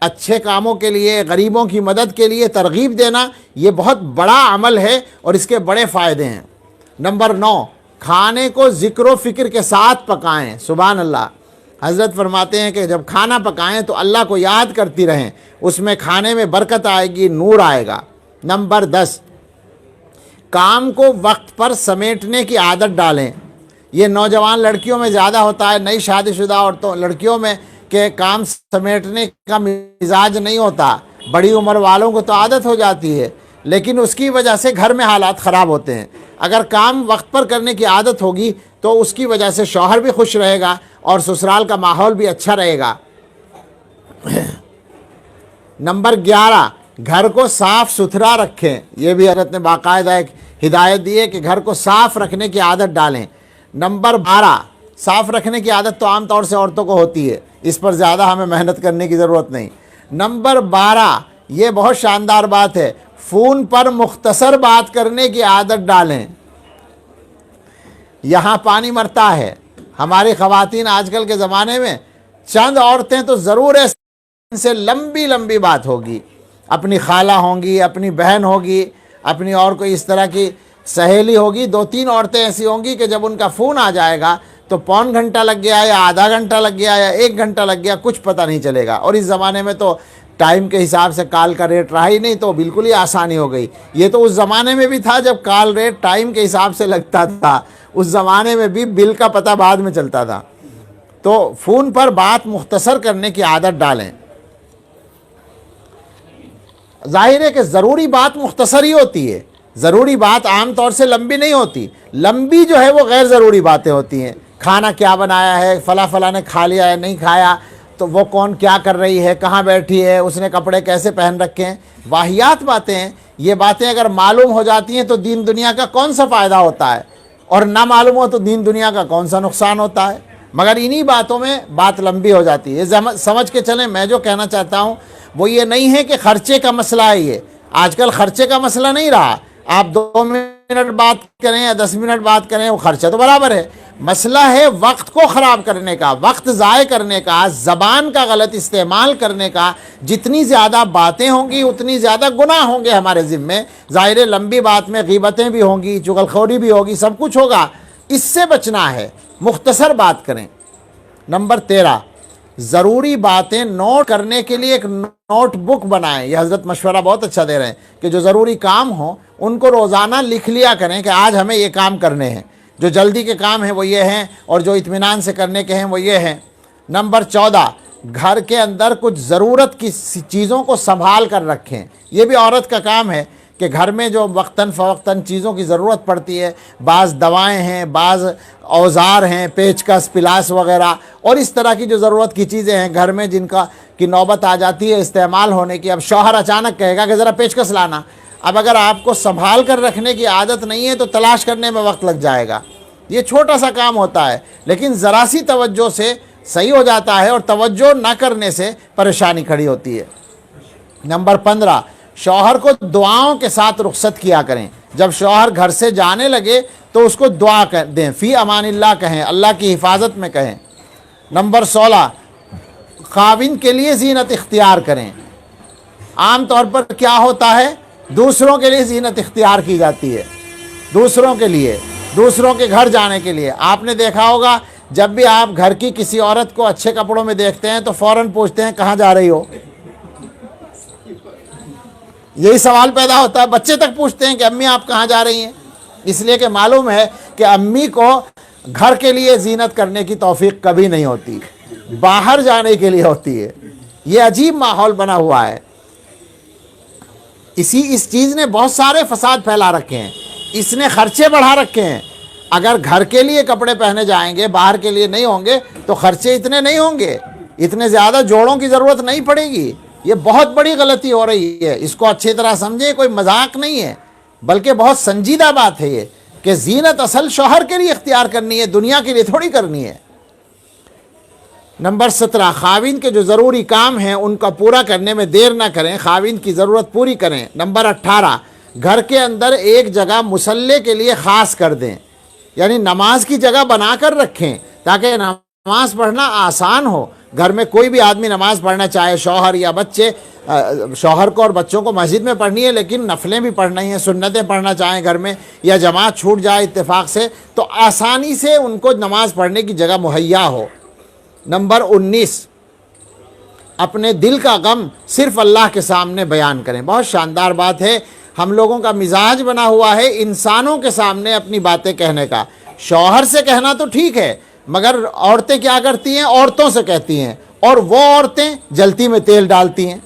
اچھے کاموں کے لیے, غریبوں کی مدد کے لیے ترغیب دینا یہ بہت بڑا عمل ہے, اور اس کے بڑے فائدے ہیں. نمبر 9, کھانے کو ذکر و فکر کے ساتھ پکائیں. سبحان اللہ. حضرت فرماتے ہیں کہ جب کھانا پکائیں تو اللہ کو یاد کرتی رہیں, اس میں کھانے میں برکت آئے گی, نور آئے گا. نمبر 10, کام کو وقت پر سمیٹنے کی عادت ڈالیں. یہ نوجوان لڑکیوں میں زیادہ ہوتا ہے, نئی شادی شدہ عورتوں لڑکیوں میں, کہ کام سمیٹنے کا مزاج نہیں ہوتا. بڑی عمر والوں کو تو عادت ہو جاتی ہے, لیکن اس کی وجہ سے گھر میں حالات خراب ہوتے ہیں. اگر کام وقت پر کرنے کی عادت ہوگی تو اس کی وجہ سے شوہر بھی خوش رہے گا اور سسرال کا ماحول بھی اچھا رہے گا. نمبر 11, گھر کو صاف ستھرا رکھیں. یہ بھی حضرت نے باقاعدہ ایک ہدایت دی ہے کہ گھر کو صاف رکھنے کی عادت ڈالیں. نمبر 12, صاف رکھنے کی عادت تو عام طور سے عورتوں کو ہوتی ہے, اس پر زیادہ ہمیں محنت کرنے کی ضرورت نہیں. نمبر 12, یہ بہت شاندار بات ہے, فون پر مختصر بات کرنے کی عادت ڈالیں. یہاں پانی مرتا ہے. ہماری خواتین آج کل کے زمانے میں چند عورتیں تو ضرور ہے ان سے لمبی لمبی بات ہوگی, اپنی خالہ ہوں گی, اپنی بہن ہوگی, اپنی اور کوئی اس طرح کی سہیلی ہوگی. 2-3 عورتیں ایسی ہوں گی کہ جب ان کا فون آ جائے گا تو پون گھنٹہ لگ گیا یا آدھا گھنٹہ لگ گیا یا 1 گھنٹہ لگ گیا, کچھ پتہ نہیں چلے گا. اور اس زمانے میں تو ٹائم کے حساب سے کال کا ریٹ رہا ہی نہیں, تو بالکل ہی آسانی ہو گئی. یہ تو اس زمانے میں بھی تھا جب کال ریٹ ٹائم کے حساب سے لگتا تھا, اس زمانے میں بھی بل کا پتہ بعد میں چلتا تھا. تو فون پر بات مختصر کرنے کی عادت ڈالیں. ظاہر ہے کہ ضروری بات مختصر ہی ہوتی ہے, ضروری بات عام طور سے لمبی نہیں ہوتی. لمبی جو ہے وہ غیر ضروری باتیں ہوتی ہیں. کھانا کیا بنایا ہے, فلاں نے کھا لیا ہے نہیں کھایا, تو وہ کون کیا کر رہی ہے, کہاں بیٹھی ہے, اس نے کپڑے کیسے پہن رکھے ہیں, واہیات باتیں ہیں. یہ باتیں اگر معلوم ہو جاتی ہیں تو دین دنیا کا کون سا فائدہ ہوتا ہے, اور نہ معلوم ہو تو دین دنیا کا کون سا نقصان ہوتا ہے. مگر انہی باتوں میں بات لمبی ہو جاتی ہے. سمجھ کے چلیں, میں جو کہنا چاہتا ہوں وہ یہ نہیں ہے کہ خرچے کا مسئلہ ہے. یہ آج کل خرچے کا مسئلہ نہیں رہا. آپ 2 منٹ بات کریں یا 10 منٹ بات کریں, وہ خرچہ تو برابر ہے. مسئلہ ہے وقت کو خراب کرنے کا, وقت ضائع کرنے کا, زبان کا غلط استعمال کرنے کا. جتنی زیادہ باتیں ہوں گی اتنی زیادہ گناہ ہوں گے ہمارے ذمے. ظاہر لمبی بات میں غیبتیں بھی ہوں گی, چغلخوری بھی ہوگی, سب کچھ ہوگا. اس سے بچنا ہے, مختصر بات کریں. نمبر 13, ضروری باتیں نوٹ کرنے کے لیے ایک نوٹ بک بنائیں. یہ حضرت مشورہ بہت اچھا دے رہے ہیں کہ جو ضروری کام ہوں ان کو روزانہ لکھ لیا کریں کہ آج ہمیں یہ کام کرنے ہیں. جو جلدی کے کام ہیں وہ یہ ہیں, اور جو اطمینان سے کرنے کے ہیں وہ یہ ہیں. نمبر 14, گھر کے اندر کچھ ضرورت کی چیزوں کو سنبھال کر رکھیں. یہ بھی عورت کا کام ہے کہ گھر میں جو وقتاً فوقتاً چیزوں کی ضرورت پڑتی ہے, بعض دوائیں ہیں, بعض اوزار ہیں, پیچکس, پلاس وغیرہ, اور اس طرح کی جو ضرورت کی چیزیں ہیں گھر میں جن کی نوبت آ جاتی ہے استعمال ہونے کی. اب شوہر اچانک کہے گا کہ ذرا پیچکس لانا. اب اگر آپ کو سنبھال کر رکھنے کی عادت نہیں ہے تو تلاش کرنے میں وقت لگ جائے گا. یہ چھوٹا سا کام ہوتا ہے لیکن ذرا سی توجہ سے صحیح ہو جاتا ہے, اور توجہ نہ کرنے سے پریشانی کھڑی ہوتی ہے. نمبر 15, شوہر کو دعاؤں کے ساتھ رخصت کیا کریں. جب شوہر گھر سے جانے لگے تو اس کو دعا دیں, فی امان اللہ کہیں, اللہ کی حفاظت میں کہیں. نمبر 16, خاوند کے لیے زینت اختیار کریں. عام طور پر کیا ہوتا ہے, دوسروں کے لیے زینت اختیار کی جاتی ہے, دوسروں کے لیے, دوسروں کے گھر جانے کے لیے. آپ نے دیکھا ہوگا جب بھی آپ گھر کی کسی عورت کو اچھے کپڑوں میں دیکھتے ہیں تو فوراً پوچھتے ہیں کہاں جا رہی ہو. یہی سوال پیدا ہوتا ہے, بچے تک پوچھتے ہیں کہ امی آپ کہاں جا رہی ہیں. اس لیے کہ معلوم ہے کہ امی کو گھر کے لیے زینت کرنے کی توفیق کبھی نہیں ہوتی, باہر جانے کے لیے ہوتی ہے. یہ عجیب ماحول بنا ہوا ہے. اس چیز نے بہت سارے فساد پھیلا رکھے ہیں, اس نے خرچے بڑھا رکھے ہیں. اگر گھر کے لیے کپڑے پہنے جائیں گے, باہر کے لیے نہیں ہوں گے, تو خرچے اتنے نہیں ہوں گے, اتنے زیادہ جوڑوں کی ضرورت نہیں پڑے گی. یہ بہت بڑی غلطی ہو رہی ہے, اس کو اچھی طرح سمجھیں. کوئی مذاق نہیں ہے بلکہ بہت سنجیدہ بات ہے یہ کہ زینت اصل شوہر کے لیے اختیار کرنی ہے, دنیا کے لیے تھوڑی کرنی ہے. نمبر 17, خاوند کے جو ضروری کام ہیں ان کا پورا کرنے میں دیر نہ کریں, خاوند کی ضرورت پوری کریں. نمبر 18, گھر کے اندر ایک جگہ مصلی کے لیے خاص کر دیں, یعنی نماز کی جگہ بنا کر رکھیں تاکہ نماز پڑھنا آسان ہو. گھر میں کوئی بھی آدمی نماز پڑھنا چاہے, شوہر یا بچے, شوہر کو اور بچوں کو مسجد میں پڑھنی ہے لیکن نفلیں بھی پڑھنی ہیں, سنتیں پڑھنا چاہیں گھر میں, یا جماعت چھوٹ جائے اتفاق سے, تو آسانی سے ان کو نماز پڑھنے کی جگہ مہیا ہو. نمبر 19, اپنے دل کا غم صرف اللہ کے سامنے بیان کریں. بہت شاندار بات ہے. ہم لوگوں کا مزاج بنا ہوا ہے انسانوں کے سامنے اپنی باتیں کہنے کا. شوہر سے کہنا تو ٹھیک ہے، مگر عورتیں کیا کرتی ہیں؟ عورتوں سے کہتی ہیں، اور وہ عورتیں جلتی میں تیل ڈالتی ہیں،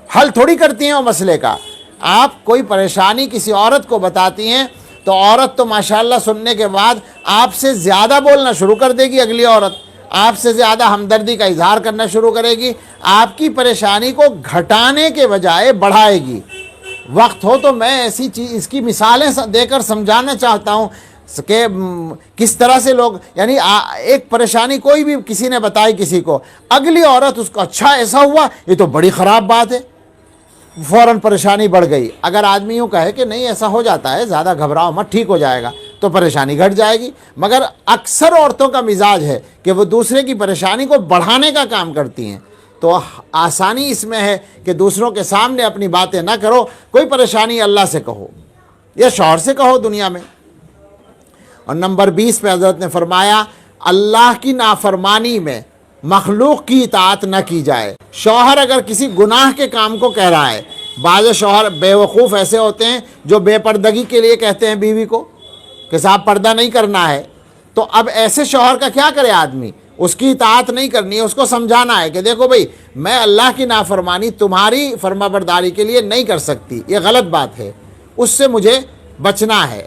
حل تھوڑی کرتی ہیں وہ مسئلے کا. آپ کوئی پریشانی کسی عورت کو بتاتی ہیں تو عورت تو ماشاءاللہ سننے کے بعد آپ سے زیادہ بولنا شروع کر دے گی. اگلی عورت آپ سے زیادہ ہمدردی کا اظہار کرنا شروع کرے گی، آپ کی پریشانی کو گھٹانے کے بجائے بڑھائے گی. وقت ہو تو میں ایسی چیز، اس کی مثالیں دے کر سمجھانا چاہتا ہوں کہ کس طرح سے لوگ، یعنی ایک پریشانی کوئی بھی کسی نے بتائی کسی کو، اگلی عورت اس کو اچھا ایسا ہوا، یہ تو بڑی خراب بات ہے، فوراً پریشانی بڑھ گئی. اگر آدمی یوں کہے کہ نہیں ایسا ہو جاتا ہے، زیادہ گھبراؤ مت، ٹھیک ہو جائے گا، تو پریشانی گھٹ جائے گی. مگر اکثر عورتوں کا مزاج ہے کہ وہ دوسرے کی پریشانی کو بڑھانے کا کام کرتی ہیں. تو آسانی اس میں ہے کہ دوسروں کے سامنے اپنی باتیں نہ کرو. کوئی پریشانی اللہ سے کہو یا شوہر سے کہو دنیا میں. اور نمبر 20 پہ حضرت نے فرمایا اللہ کی نافرمانی میں مخلوق کی اطاعت نہ کی جائے. شوہر اگر کسی گناہ کے کام کو کہہ رہا ہے، بعض شوہر بے وقوف ایسے ہوتے ہیں جو بے پردگی کے لیے کہتے ہیں بیوی کو کہ صاحب پردہ نہیں کرنا ہے، تو اب ایسے شوہر کا کیا کرے آدمی؟ اس کی اطاعت نہیں کرنی ہے، اس کو سمجھانا ہے کہ دیکھو بھائی میں اللہ کی نافرمانی تمہاری فرما برداری کے لیے نہیں کر سکتی، یہ غلط بات ہے، اس سے مجھے بچنا ہے.